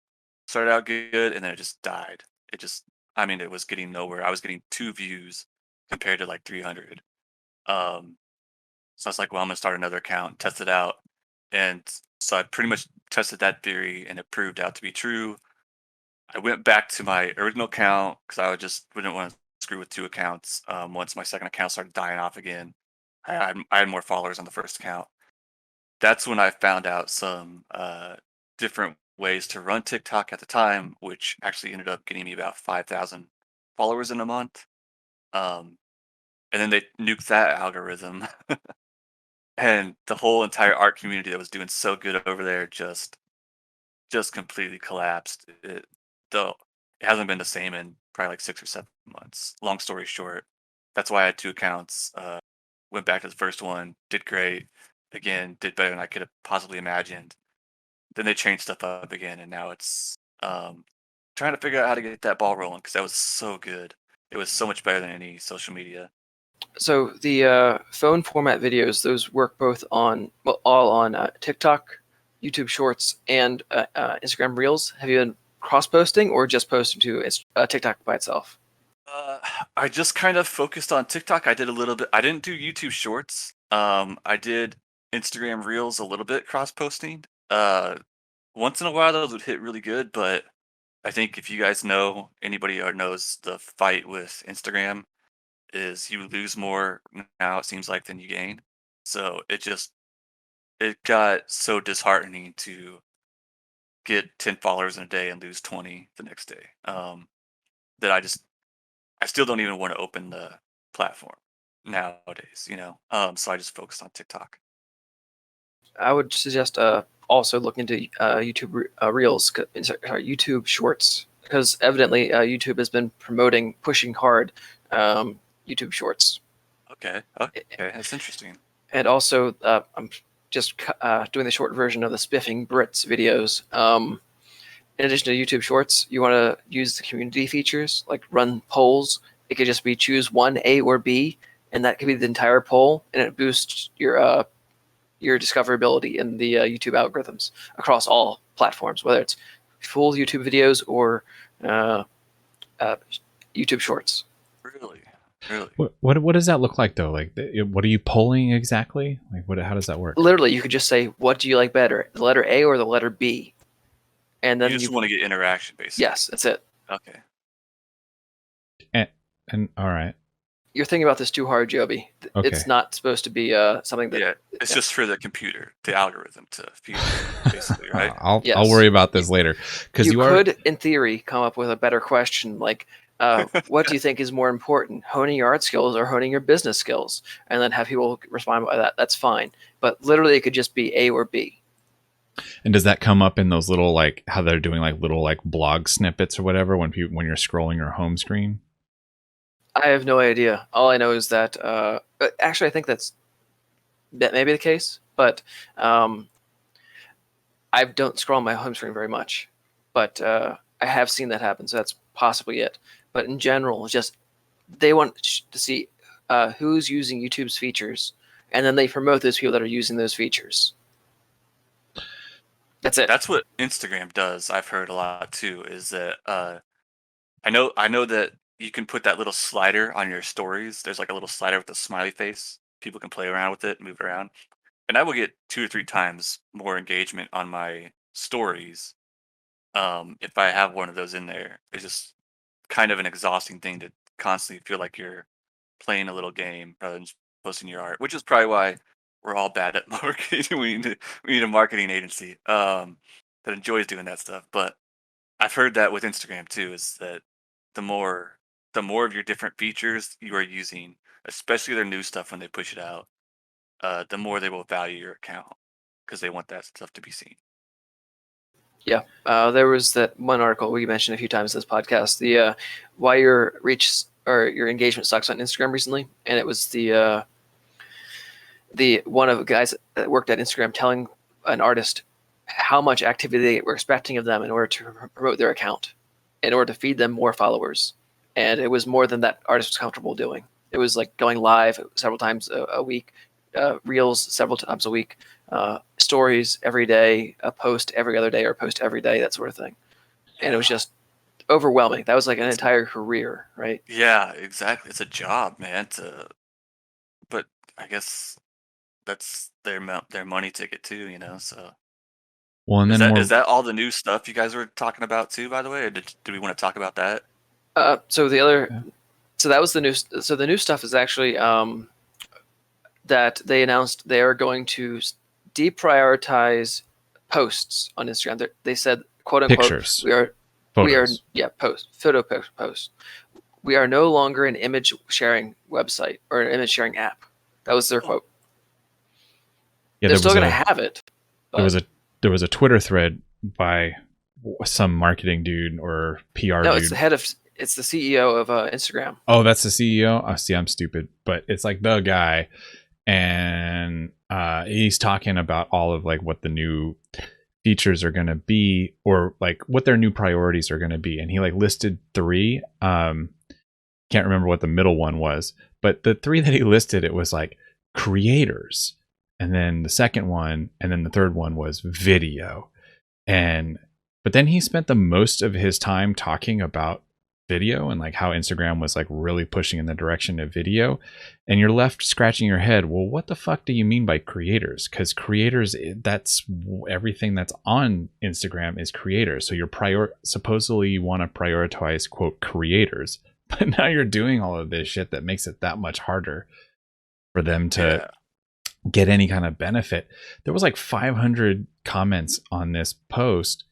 [SPEAKER 2] started out good and then it just died. It just, I mean, it was getting nowhere. I was getting 2 views compared to like 300. Um, so I was like, well, I'm gonna start another account, test it out, and so I pretty much tested that theory, and it proved out to be true. I went back to my original account because I just wouldn't want to screw with 2 accounts. Once my second account started dying off again, I had more followers on the first account. That's when I found out some different ways to run TikTok at the time, which actually ended up getting me about 5,000 followers in a month. Um, and then they nuked that algorithm, and the whole entire art community that was doing so good over there just completely collapsed. Though it hasn't been the same in probably like 6 or 7 months. Long story short, that's why I had 2 accounts. Went back to the first one, did great. Again, did better than I could have possibly imagined. Then they changed stuff up again, and now it's trying to figure out how to get that ball rolling because that was so good. It was so much better than any social media.
[SPEAKER 4] So the phone format videos, those work both on all on TikTok, YouTube Shorts, and Instagram Reels. Have you been cross-posting or just posting to TikTok by itself?
[SPEAKER 2] I just kind of focused on TikTok. I did a little bit. I didn't do YouTube Shorts. I did Instagram Reels a little bit cross-posting. Once in a while, those would hit really good, but I think if you guys know anybody or knows the fight with Instagram is you lose more now it seems like than you gain. So it got so disheartening to get 10 followers in a day and lose 20 the next day. That I still don't even want to open the platform nowadays, you know. So I just focused on TikTok.
[SPEAKER 4] I would suggest also look into YouTube Reels, sorry, YouTube Shorts, because evidently YouTube has been pushing hard YouTube Shorts.
[SPEAKER 2] Okay, that's interesting.
[SPEAKER 4] And also, I'm just doing the short version of the Spiffing Brits videos. In addition to YouTube Shorts, you want to use the community features, like run polls. It could just be choose one, A or B, and that could be the entire poll, and it boosts your discoverability in the YouTube algorithms across all platforms, whether it's full YouTube videos or YouTube Shorts.
[SPEAKER 2] Really.
[SPEAKER 1] What does that look like though? Like, what are you polling exactly? Like, how does that work?
[SPEAKER 4] Literally, you could just say, "What do you like better, the letter A or the letter B?" And then
[SPEAKER 2] you just want to get interaction, basically.
[SPEAKER 4] Yes, that's it.
[SPEAKER 2] Okay.
[SPEAKER 1] And all right.
[SPEAKER 4] You're thinking about this too hard, Joby.
[SPEAKER 1] Okay.
[SPEAKER 4] It's not supposed to be something that.
[SPEAKER 2] It's just for the computer, the algorithm to feed it, basically, right?
[SPEAKER 1] I'll worry about this later, because
[SPEAKER 4] you could, in theory, come up with a better question like, what do you think is more important, honing your art skills or honing your business skills? And then have people respond by that. That's fine. But literally, it could just be A or B.
[SPEAKER 1] And does that come up in those little, like, how they're doing like little like blog snippets or whatever when you're scrolling your home screen?
[SPEAKER 4] I have no idea. All I know is that actually, I think that may be the case, but I don't scroll on my home screen very much. But I have seen that happen, so that's possibly it. But in general, it's just they want to see who's using YouTube's features, and then they promote those people that are using those features. That's it.
[SPEAKER 2] That's what Instagram does. I've heard a lot too. Is that I know that you can put that little slider on your stories. There's like a little slider with a smiley face. People can play around with it, move it around, and I will get 2 or 3 times more engagement on my stories if I have one of those in there. It's just kind of an exhausting thing to constantly feel like you're playing a little game rather than just posting your art, which is probably why we're all bad at marketing. we need a marketing agency that enjoys doing that stuff. But I've heard that with Instagram too, is that the more of your different features you are using, especially their new stuff when they push it out, the more they will value your account because they want that stuff to be seen.
[SPEAKER 4] Yeah, there was that one article we mentioned a few times in this podcast. The why your reach or your engagement sucks on Instagram recently, and it was the one of the guys that worked at Instagram telling an artist how much activity they were expecting of them in order to promote their account, in order to feed them more followers, and it was more than that artist was comfortable doing. It was like going live several times a week, reels several times a week. Stories every day, a post every other day, or post every day, that sort of thing. And it was just overwhelming. That was like an entire career, right?
[SPEAKER 2] Yeah, exactly. It's a job, man. But I guess that's their money ticket too, you know. So,
[SPEAKER 1] Well, and then
[SPEAKER 2] is that all the new stuff you guys were talking about too? By the way, or do we want to talk about that?
[SPEAKER 4] So that was the new. So the new stuff is actually that they announced they are going to deprioritize posts on Instagram. They said, "quote unquote,"
[SPEAKER 1] pictures.
[SPEAKER 4] Posts. We are no longer an image sharing website or an image sharing app. That was their quote.
[SPEAKER 1] Yeah,
[SPEAKER 4] they're still going to have it.
[SPEAKER 1] There was a Twitter thread by some marketing dude or PR
[SPEAKER 4] no,
[SPEAKER 1] dude.
[SPEAKER 4] It's the CEO of Instagram.
[SPEAKER 1] Oh, that's the CEO? Oh, see, I'm stupid. But it's like the guy, and he's talking about all of like what the new features are going to be, or like what their new priorities are going to be. And he like listed 3. Can't remember what the middle one was, but the 3 that he listed, it was like creators, and then the second one, and then the third one was video. But then he spent the most of his time talking about video and like how Instagram was like really pushing in the direction of video, and you're left scratching your head. Well, what the fuck do you mean by creators? Because creators, that's everything that's on Instagram is creators. So you're supposedly you want to prioritize quote creators, but now you're doing all of this shit that makes it that much harder for them to get any kind of benefit. There was like 500 comments on this post,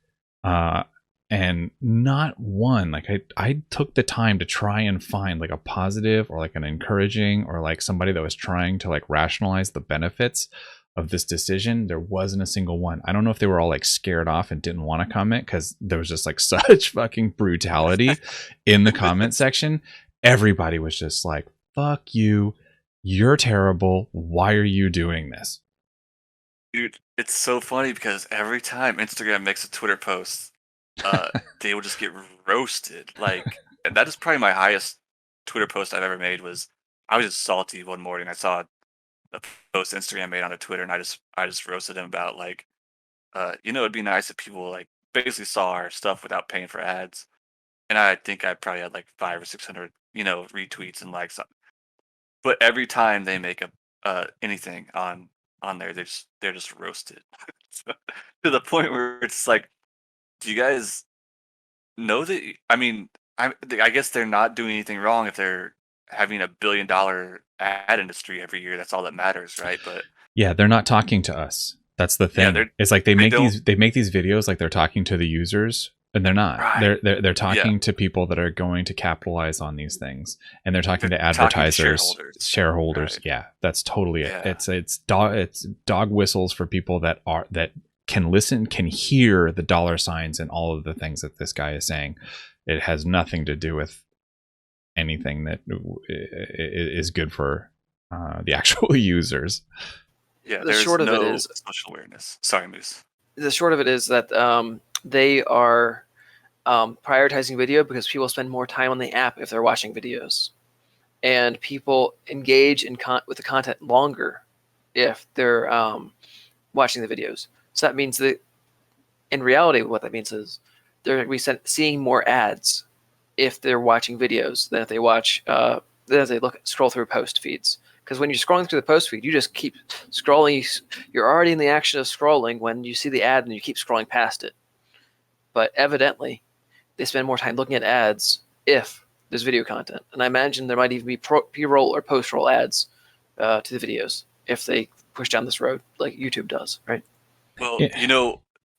[SPEAKER 1] and not one, like I took the time to try and find like a positive or like an encouraging or like somebody that was trying to like rationalize the benefits of this decision. There wasn't a single one. I don't know if they were all like scared off and didn't want to comment, because there was just like such fucking brutality in the comment section. Everybody was just like, fuck you, you're terrible, why are you doing this?
[SPEAKER 2] Dude, it's so funny because every time Instagram makes a Twitter post, they will just get roasted. Like, and that is probably my highest Twitter post I've ever made. Was I was just salty one morning. I saw a post Instagram made on a Twitter, and I just roasted him about like, it'd be nice if people like basically saw our stuff without paying for ads. And I think I probably had like 500 or 600, retweets and likes. But every time they make anything on there, they're just roasted. So, to the point where it's like, do you guys know that? I mean, I guess they're not doing anything wrong if they're having $1 billion ad industry every year. That's all that matters, right? But
[SPEAKER 1] yeah, they're not talking to us. That's the thing. It's like they make these videos like they're talking to the users, and they're not.
[SPEAKER 2] Right.
[SPEAKER 1] They're talking to people that are going to capitalize on these things, and they're talking to advertisers, shareholders.
[SPEAKER 2] Right.
[SPEAKER 1] Yeah, that's totally it.
[SPEAKER 2] Yeah.
[SPEAKER 1] It's dog whistles for people that can listen, can hear the dollar signs and all of the things that this guy is saying. It has nothing to do with anything that is good for the actual users.
[SPEAKER 2] Yeah,
[SPEAKER 4] The short of it is
[SPEAKER 2] social awareness. Sorry, Moose.
[SPEAKER 4] The short of it is that they are prioritizing video because people spend more time on the app if they're watching videos, and people engage with the content longer if they're watching the videos. So that means that in reality, what that means is they're going to be seeing more ads if they're watching videos than if they scroll through post feeds. Because when you're scrolling through the post feed, you just keep scrolling. You're already in the action of scrolling when you see the ad and you keep scrolling past it. But evidently, they spend more time looking at ads if there's video content. And I imagine there might even be pre-roll or post-roll ads to the videos if they push down this road like YouTube does, right?
[SPEAKER 2] Well,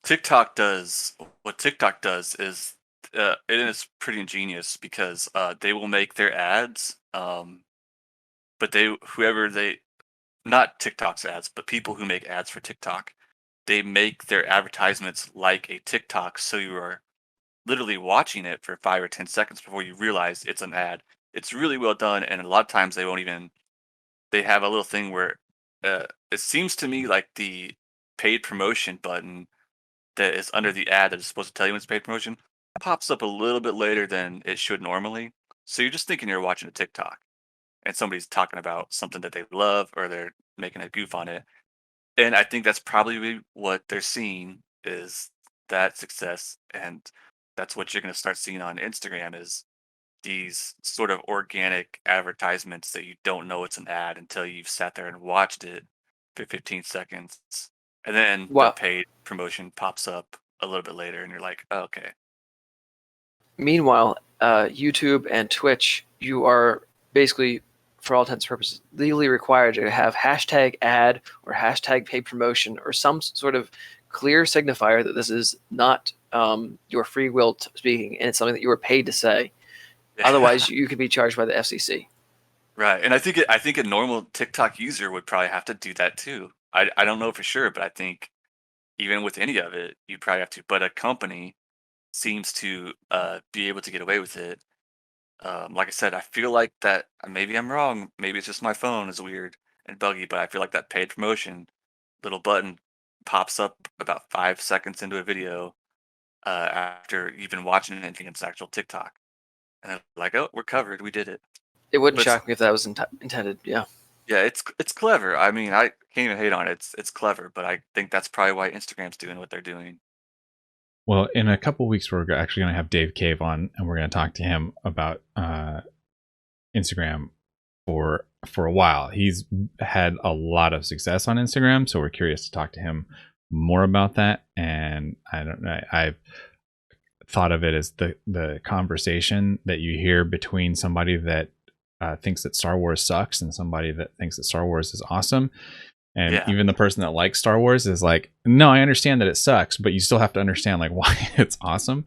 [SPEAKER 2] TikTok does. What TikTok does is, it is pretty ingenious because they will make their ads, but not TikTok's ads, but people who make ads for TikTok, they make their advertisements like a TikTok, so you are literally watching it for 5 or 10 seconds before you realize it's an ad. It's really well done, and a lot of times they have a little thing where it seems to me like the paid promotion button that is under the ad that is supposed to tell you when it's paid promotion pops up a little bit later than it should normally. So you're just thinking you're watching a TikTok, and somebody's talking about something that they love, or they're making a goof on it. And I think that's probably what they're seeing is that success, and that's what you're going to start seeing on Instagram is these sort of organic advertisements that you don't know it's an ad until you've sat there and watched it for 15 seconds, and then the paid promotion pops up a little bit later, and you're like, oh, okay.
[SPEAKER 4] Meanwhile, YouTube and Twitch, you are basically, for all intents and purposes, legally required to have hashtag ad or hashtag paid promotion or some sort of clear signifier that this is not your free will speaking, and it's something that you were paid to say. Yeah. Otherwise, you could be charged by the FCC.
[SPEAKER 2] Right, and I think a normal TikTok user would probably have to do that too. I don't know for sure, but I think even with any of it, you probably have to. But a company seems to be able to get away with it. Like I said, I feel like that. Maybe I'm wrong. Maybe it's just my phone is weird and buggy, but I feel like that paid promotion little button pops up about 5 seconds into a video after you've been watching anything. It's actual TikTok, and they're like, "Oh, we're covered. We did it."
[SPEAKER 4] It wouldn't
[SPEAKER 2] But
[SPEAKER 4] shock me if that was intended. Yeah.
[SPEAKER 2] yeah, it's clever. I mean, I can't even hate on it. It's clever, but I think that's probably why Instagram's doing what they're doing.
[SPEAKER 1] Well, in a couple weeks, we're actually going to have Dave Cave on, and we're going to talk to him about Instagram for a while. He's had a lot of success on Instagram, so we're curious to talk to him more about that. And I don't know, I've thought of it as the conversation that you hear between somebody that thinks that Star Wars sucks and somebody that thinks that Star Wars is awesome. And
[SPEAKER 2] Yeah.
[SPEAKER 1] even the person that likes Star Wars is like, no, I understand that it sucks, but you still have to understand like why it's awesome.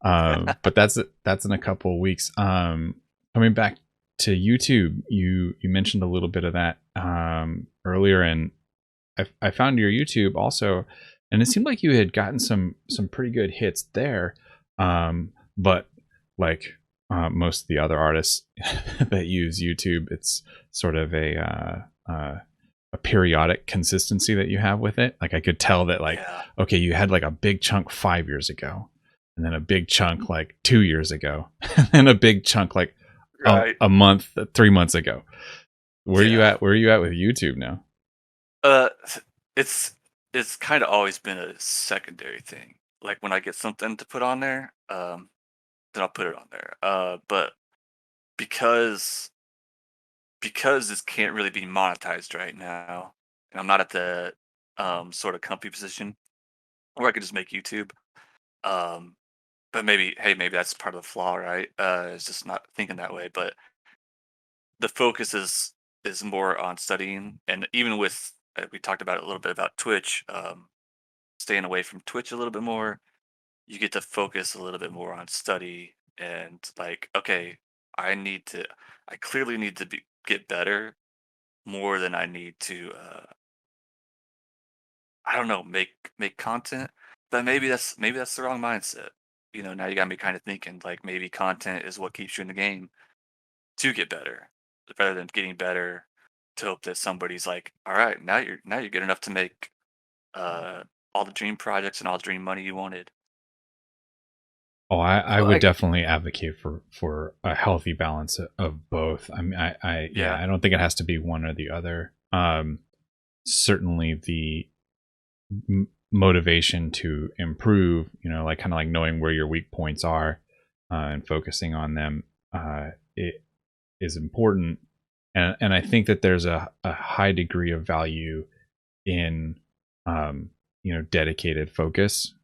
[SPEAKER 1] But that's in a couple of weeks. Coming back to YouTube, you mentioned a little bit of that earlier, and I found your YouTube also, and it seemed like you had gotten some pretty good hits there. But like most of the other artists that use YouTube, it's sort of a periodic consistency that you have with it. Like I could tell that like,
[SPEAKER 2] Yeah.
[SPEAKER 1] okay, you had like a big chunk 5 years ago, and then a big chunk like 2 years ago, and a big chunk like
[SPEAKER 2] Right.
[SPEAKER 1] a month, 3 months ago. Where are you
[SPEAKER 2] Yeah.
[SPEAKER 1] at? Where are you at with YouTube now?
[SPEAKER 2] It's kind of always been a secondary thing. Like when I get something to put on there, then I'll put it on there. But because this can't really be monetized right now, and I'm not at the sort of comfy position where I could just make YouTube. Um, but maybe, hey, maybe that's part of the flaw, right? It's just not thinking that way. But the focus is more on studying, and even with we talked about it a little bit about Twitch, staying away from Twitch a little bit more. You get to focus a little bit more on study and like, okay, I clearly need to get better more than I need to I don't know, make content. But maybe that's the wrong mindset. Now you got me kind of thinking like maybe content is what keeps you in the game to get better, rather than getting better to hope that somebody's like, all right, now you're good enough to make uh all the dream projects and all the dream money you wanted.
[SPEAKER 1] Oh, I
[SPEAKER 4] Well,
[SPEAKER 1] would definitely advocate for a healthy balance of both. I mean, yeah,
[SPEAKER 2] Yeah.
[SPEAKER 1] I don't think it has to be one or the other. Certainly the motivation to improve, like kind of like knowing where your weak points are and focusing on them, it is important. And I think that there's a high degree of value in, dedicated focus,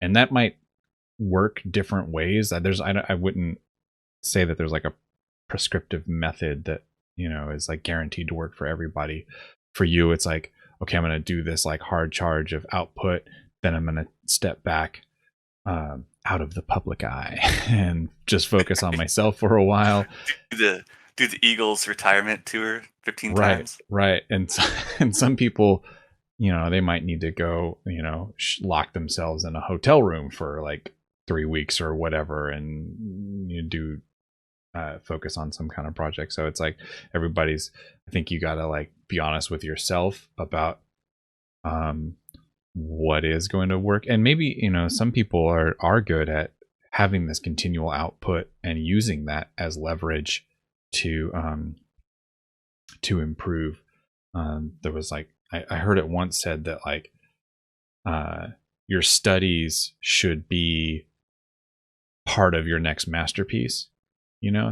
[SPEAKER 1] and that might work different ways. I wouldn't say that there's like a prescriptive method that is like guaranteed to work for everybody. For you, it's like, okay, I'm going to do this like hard charge of output, then I'm going to step back out of the public eye and just focus on myself for a while.
[SPEAKER 2] Do the Eagles retirement tour 15
[SPEAKER 1] Right,
[SPEAKER 2] times.
[SPEAKER 1] right. And and some people, they might need to go, lock themselves in a hotel room for like 3 weeks or whatever, and you do focus on some kind of project. So it's like I think you gotta like be honest with yourself about what is going to work. And maybe, some people are good at having this continual output and using that as leverage to improve. There was like, I heard it once said that like your studies should be part of your next masterpiece,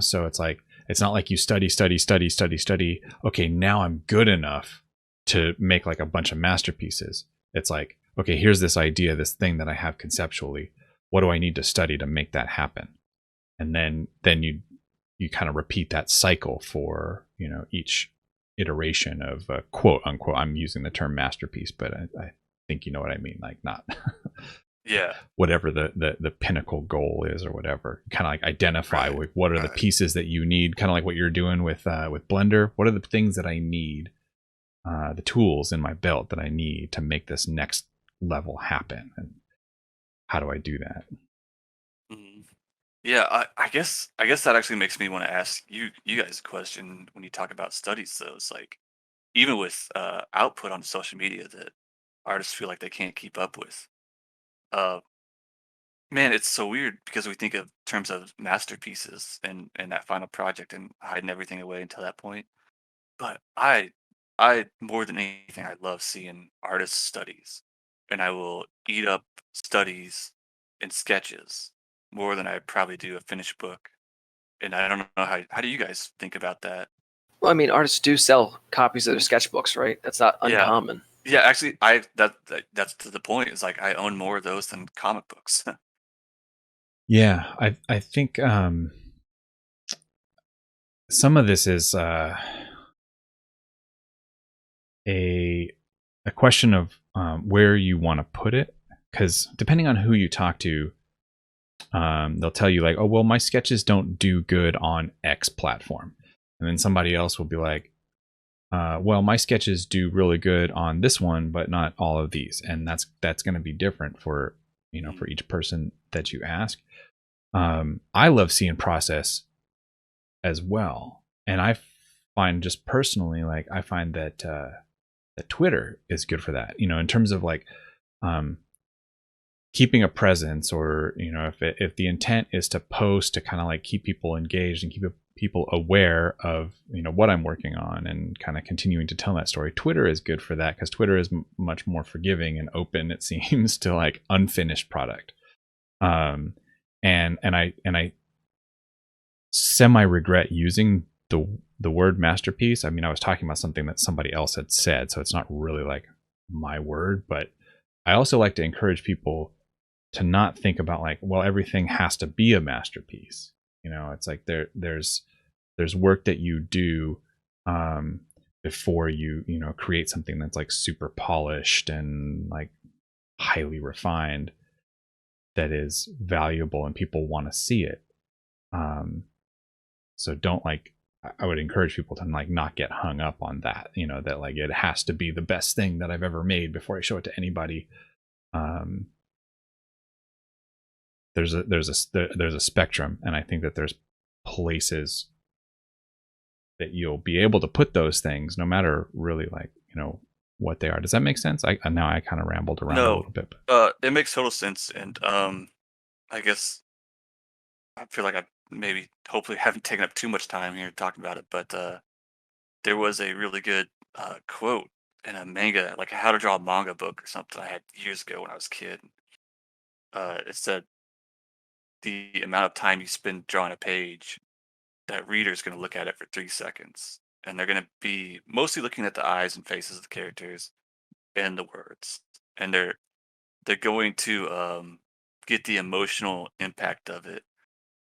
[SPEAKER 1] so it's like, it's not like you study. Okay, now I'm good enough to make like a bunch of masterpieces. It's like, okay, here's this idea, this thing that I have conceptually. What do I need to study to make that happen? And then you kind of repeat that cycle for each iteration of quote unquote, I'm using the term masterpiece, but I think you know what I mean, like not
[SPEAKER 2] Yeah.
[SPEAKER 1] whatever the pinnacle goal is or whatever. Kind of like identify
[SPEAKER 2] Right,
[SPEAKER 1] with what are the
[SPEAKER 2] right.
[SPEAKER 1] pieces that you need, kind of like what you're doing with Blender. What are the things that I need, the tools in my belt that I need to make this next level happen, and how do I do that?
[SPEAKER 2] Mhm. Yeah, I guess that actually makes me want to ask you guys a question when you talk about studies though. It's like even with output on social media that artists feel like they can't keep up with. Uh, Man, it's so weird because we think of terms of masterpieces and that final project and hiding everything away until that point. But I more than anything, I love seeing artists' studies, and I will eat up studies and sketches more than I probably do a finished book. And I don't know how do you guys think about that?
[SPEAKER 4] Well, I mean, artists do sell copies of their sketchbooks, right? That's not
[SPEAKER 2] Yeah,
[SPEAKER 4] uncommon.
[SPEAKER 2] yeah. Actually, that's to the point. Is like I own more of those than comic books.
[SPEAKER 1] Yeah, I think some of this is a question of where you want to put it, because depending on who you talk to, they'll tell you like, oh well, my sketches don't do good on X platform, and then somebody else will be like, well, my sketches do really good on this one, but not all of these, and that's going to be different for for each person that you ask. I love seeing process as well, and I find just personally, like I find that that Twitter is good for that. In terms of like keeping a presence, or if the intent is to post to kind of like keep people engaged and keep people aware of what I'm working on and kind of continuing to tell that story. Twitter is good for that because Twitter is much more forgiving and open, it seems, to like unfinished product. And I semi regret using the word masterpiece. I mean, I was talking about something that somebody else had said, so it's not really like my word, but I also like to encourage people to not think about like, well, everything has to be a masterpiece. It's like there's work that you do before you create something that's like super polished and like highly refined, that is valuable and people want to see it. So don't like, I would encourage people to like not get hung up on that, that like it has to be the best thing that I've ever made before I show it to anybody. There's a spectrum, and I think that there's places that you'll be able to put those things, no matter really like what they are. Does that make sense? Now I kind of rambled around a
[SPEAKER 2] No,
[SPEAKER 1] little bit.
[SPEAKER 2] it makes total sense, and I guess I feel like I maybe hopefully haven't taken up too much time here talking about it, but there was a really good quote in a manga, like a how to draw a manga book or something I had years ago when I was a kid. It said the amount of time you spend drawing a page, that reader's going to look at it for 3 seconds, and they're going to be mostly looking at the eyes and faces of the characters and the words, and they're going to get the emotional impact of it.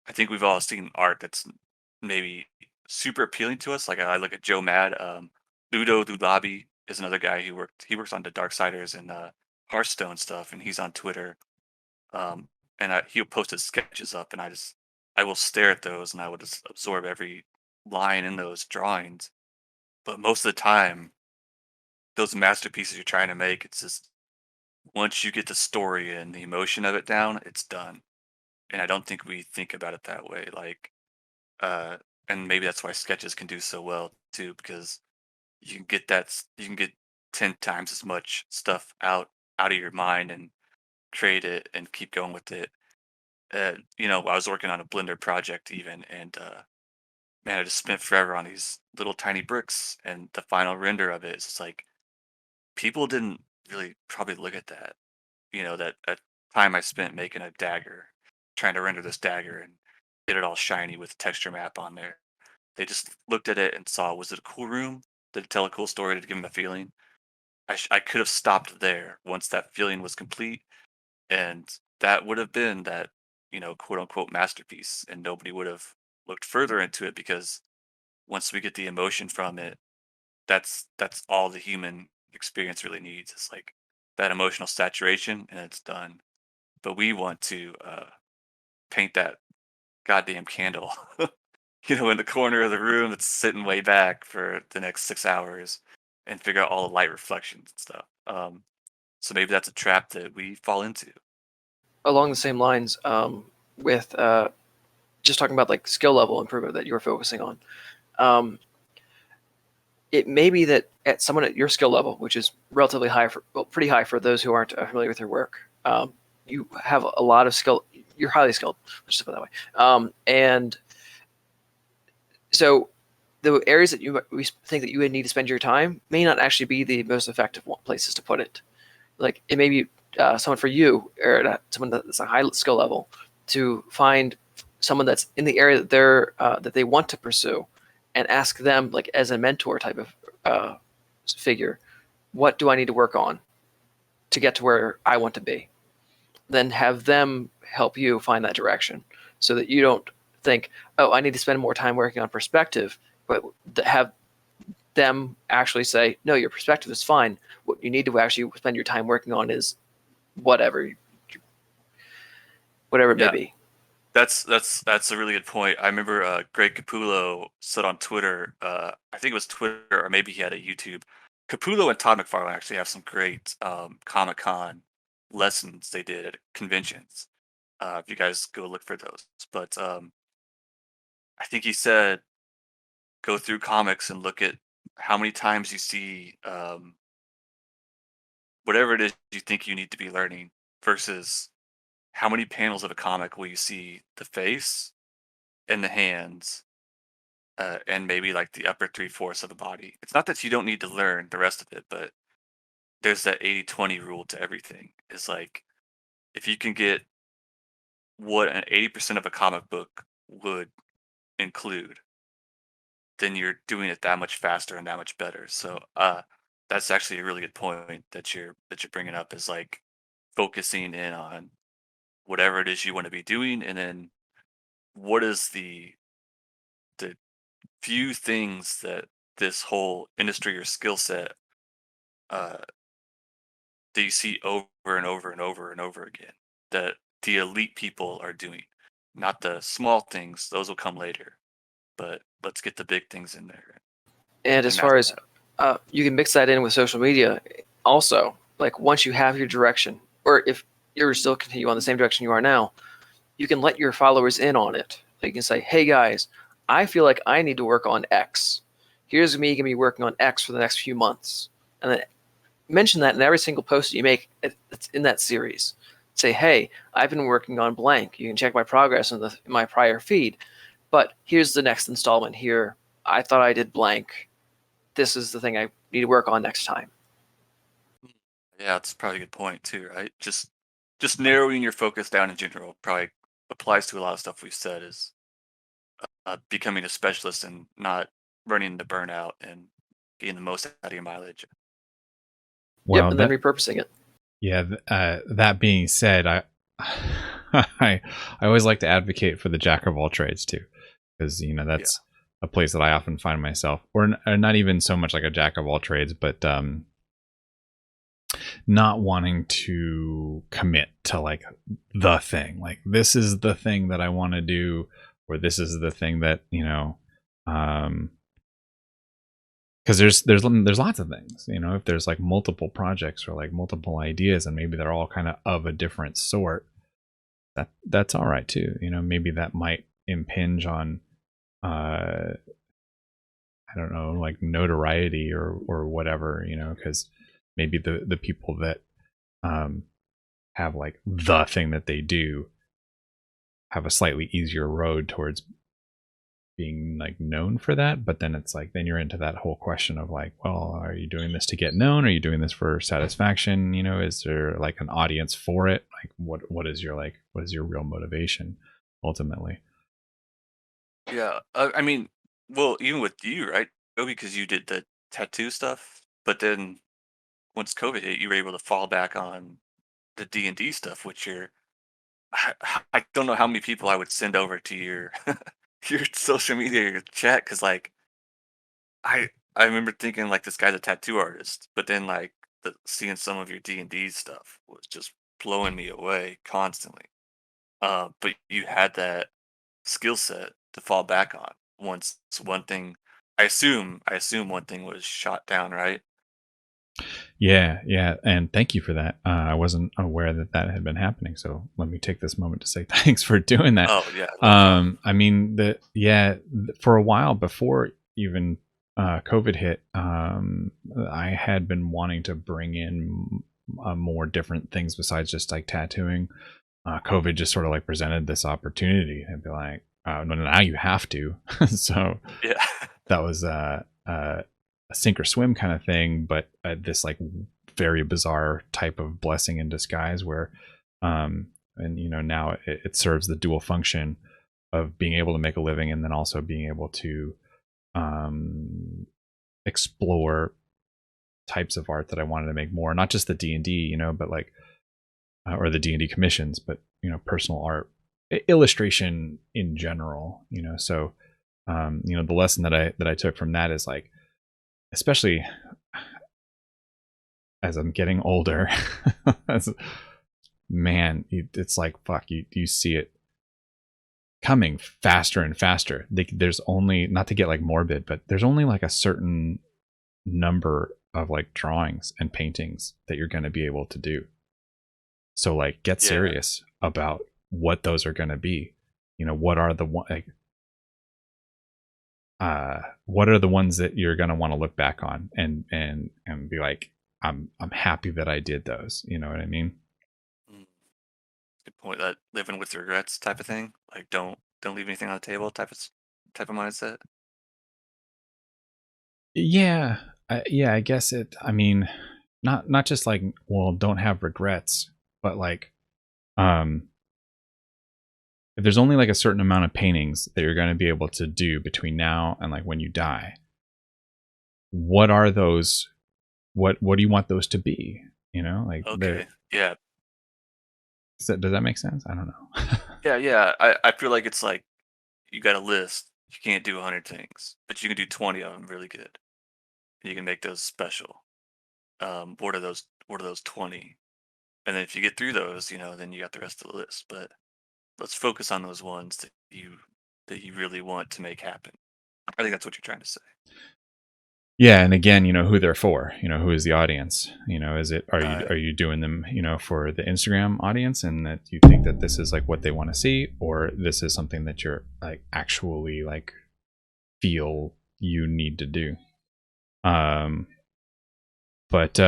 [SPEAKER 2] I think we've all seen art that's maybe super appealing to us. Like I look at Joe Mad. Ludo Dulabi is another guy who works on the Darksiders and Hearthstone stuff, and he's on Twitter. And he'll post his sketches up, and I will stare at those, and I will just absorb every line in those drawings. But most of the time, those masterpieces you're trying to make, it's just once you get the story and the emotion of it down, it's done. And I don't think we think about it that way. Like, uh, and maybe that's why sketches can do so well too, because you can get you can get 10 times as much stuff out of your mind and create it and keep going with it. I was working on a Blender project even, and man, I just spent forever on these little tiny bricks, and the final render of it is just like people didn't really probably look at that. That time I spent making a dagger, trying to render this dagger and get it all shiny with texture map on there. They just looked at it and saw, was it a cool room? Did it tell a cool story? Did it give them a feeling? I could have stopped there once that feeling was complete, and that would have been that quote unquote masterpiece, and nobody would have looked further into it because once we get the emotion from it, that's all the human experience really needs. It's like that emotional saturation, and it's done. But we want to paint that goddamn candle, in the corner of the room that's sitting way back for the next 6 hours, and figure out all the light reflections and stuff. So maybe that's a trap that we fall into.
[SPEAKER 4] Along the same lines, with just talking about like skill level improvement that you were focusing on. Um, it may be that at someone at your skill level, which is relatively high, pretty high for those who aren't familiar with your work, you have a lot of skill. You're highly skilled. Let's just put it that way. And so the areas that we think that you would need to spend your time may not actually be the most effective places to put it. Like it may be someone for you, or someone that's a high skill level, to find someone that's in the area that that they want to pursue, and ask them, like as a mentor type of figure, what do I need to work on to get to where I want to be? Then have them help you find that direction, so that you don't think, oh, I need to spend more time working on perspective, but have them actually say, no, your perspective is fine. What you need to actually spend your time working on is whatever it may be.
[SPEAKER 2] That's a really good point. I remember Greg Capullo said on Twitter, I think it was Twitter, or maybe he had a YouTube. Capullo and Todd McFarlane actually have some great Comic-Con lessons they did at conventions. If you guys go look for those. But I think he said, go through comics and look at how many times you see whatever it is you think you need to be learning versus how many panels of a comic will you see the face and the hands and maybe like the upper 3/4 of the body. It's not that you don't need to learn the rest of it, but there's that 80-20 rule to everything. It's like, if you can get what an 80% of a comic book would include, then you're doing it that much faster and that much better. So that's actually a really good point that you're bringing up, is like focusing in on whatever it is you want to be doing, and then what is the few things that this whole industry or skill set that you see over and over and over and over again that the elite people are doing. Not the small things; those will come later. But let's get the big things in there.
[SPEAKER 4] And as far as you can mix that in with social media also, like once you have your direction, or if you're still continue on the same direction you are now, you can let your followers in on it. You can say, hey guys, I feel like I need to work on X. Here's me going to be working on X for the next few months. And then mention that in every single post that you make that's in that series. Say, hey, I've been working on blank. You can check my progress in my prior feed. But here's the next installment here. I thought I did blank. This is the thing I need to work on next time.
[SPEAKER 2] Yeah, that's probably a good point too, right? Just narrowing your focus down in general probably applies to a lot of stuff we've said, is becoming a specialist and not running into burnout and getting the most out of your mileage.
[SPEAKER 1] Well,
[SPEAKER 4] and then repurposing it.
[SPEAKER 1] Yeah. That being said, I I always like to advocate for the jack of all trades too, because that's a place that I often find myself, or not even so much like a jack of all trades, but not wanting to commit to like the thing, like this is the thing that I want to do, or this is the thing that because there's lots of things, if there's like multiple projects or like multiple ideas, and maybe they're all kind of a different sort, that's all right too. Maybe that might impinge on I don't know, like notoriety or whatever, because maybe the people that have like the thing that they do have a slightly easier road towards being like known for that. But then it's like, then you're into that whole question of like, well, are you doing this to get known? Are you doing this for satisfaction? Is there like an audience for it? Like what is your real motivation ultimately?
[SPEAKER 2] Yeah, I mean, well, even with you, right? Because you did the tattoo stuff, but then once COVID hit, you were able to fall back on the D&D stuff, which I don't know how many people I would send over to your your social media, your chat, because like I remember thinking like, this guy's a tattoo artist, but then like seeing some of your D&D stuff was just blowing me away constantly. But you had that skill set to fall back on once one thing. I assume one thing was shot down, right?
[SPEAKER 1] Yeah, and thank you for that. I wasn't aware that had been happening, so let me take this moment to say thanks for doing that.
[SPEAKER 2] Oh yeah.
[SPEAKER 1] I mean, for a while before even COVID hit, I had been wanting to bring in more different things besides just like tattooing. COVID just sort of like presented this opportunity and be like, no, now you have to. So
[SPEAKER 2] Yeah.
[SPEAKER 1] that was a sink or swim kind of thing, but this like very bizarre type of blessing in disguise where, and now it serves the dual function of being able to make a living and then also being able to explore types of art that I wanted to make more, not just the D&D, but like, or the D&D commissions, but, personal art, illustration in general, so, the lesson that I took from that is like, especially as I'm getting older, it's like, fuck, you see it coming faster and faster. There's only, not to get like morbid, but there's only like a certain number of like drawings and paintings that you're going to be able to do. So like get serious about what those are going to be. What are the what are the ones that you're going to want to look back on and be like, I'm happy that I did those. You know what I mean?
[SPEAKER 2] Good point. That living with regrets type of thing. Like don't leave anything on the table type of mindset.
[SPEAKER 1] Yeah. I guess I mean, not just like, well, don't have regrets, but like, if there's only like a certain amount of paintings that you're going to be able to do between now and like when you die, what are those? What do you want those to be? Like,
[SPEAKER 2] okay, yeah.
[SPEAKER 1] Does that make sense? I don't know.
[SPEAKER 2] Yeah. I feel like it's like you got a list. You can't do 100 things, but you can do 20 of them really good. You can make those special. What are those 20? And then if you get through those, then you got the rest of the list. But let's focus on those ones that you really want to make happen. I think that's what you're trying to say.
[SPEAKER 1] Yeah, and again, who they're for. Who is the audience? Is it are you doing them, for the Instagram audience, and that you think that this is like what they want to see, or this is something that you're like actually like feel you need to do. But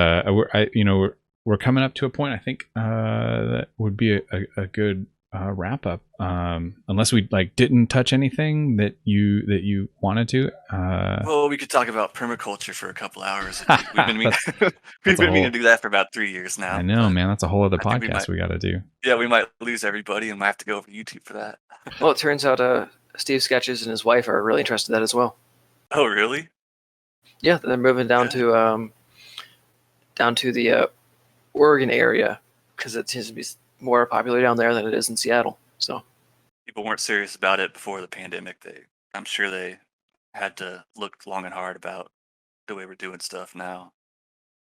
[SPEAKER 1] we're coming up to a point. I think that would be a good wrap up. Unless we like didn't touch anything that you wanted to.
[SPEAKER 2] Well, we could talk about permaculture for a couple hours. We've been meaning to do that for about 3 years now.
[SPEAKER 1] I know, man. That's a whole other podcast we got to do.
[SPEAKER 2] Yeah, we might lose everybody and might have to go over to YouTube for that.
[SPEAKER 4] Well, it turns out Steve Sketches and his wife are really interested in that as well.
[SPEAKER 2] Oh, really?
[SPEAKER 4] Yeah, they're moving down to the Oregon area because it seems to be more popular down there than it is in Seattle. So
[SPEAKER 2] people weren't serious about it before the pandemic. I'm sure they had to look long and hard about the way we're doing stuff now.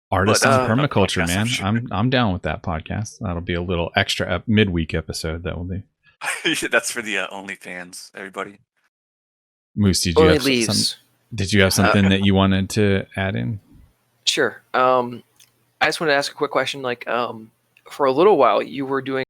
[SPEAKER 1] Artisan permaculture, man. Sure. I'm down with that podcast. That'll be a little extra midweek episode. That will be.
[SPEAKER 2] That's for the OnlyFans, everybody.
[SPEAKER 1] Moose, did you have something that you wanted to add in?
[SPEAKER 4] Sure. I just wanted to ask a quick question. Like, for a little while, you were doing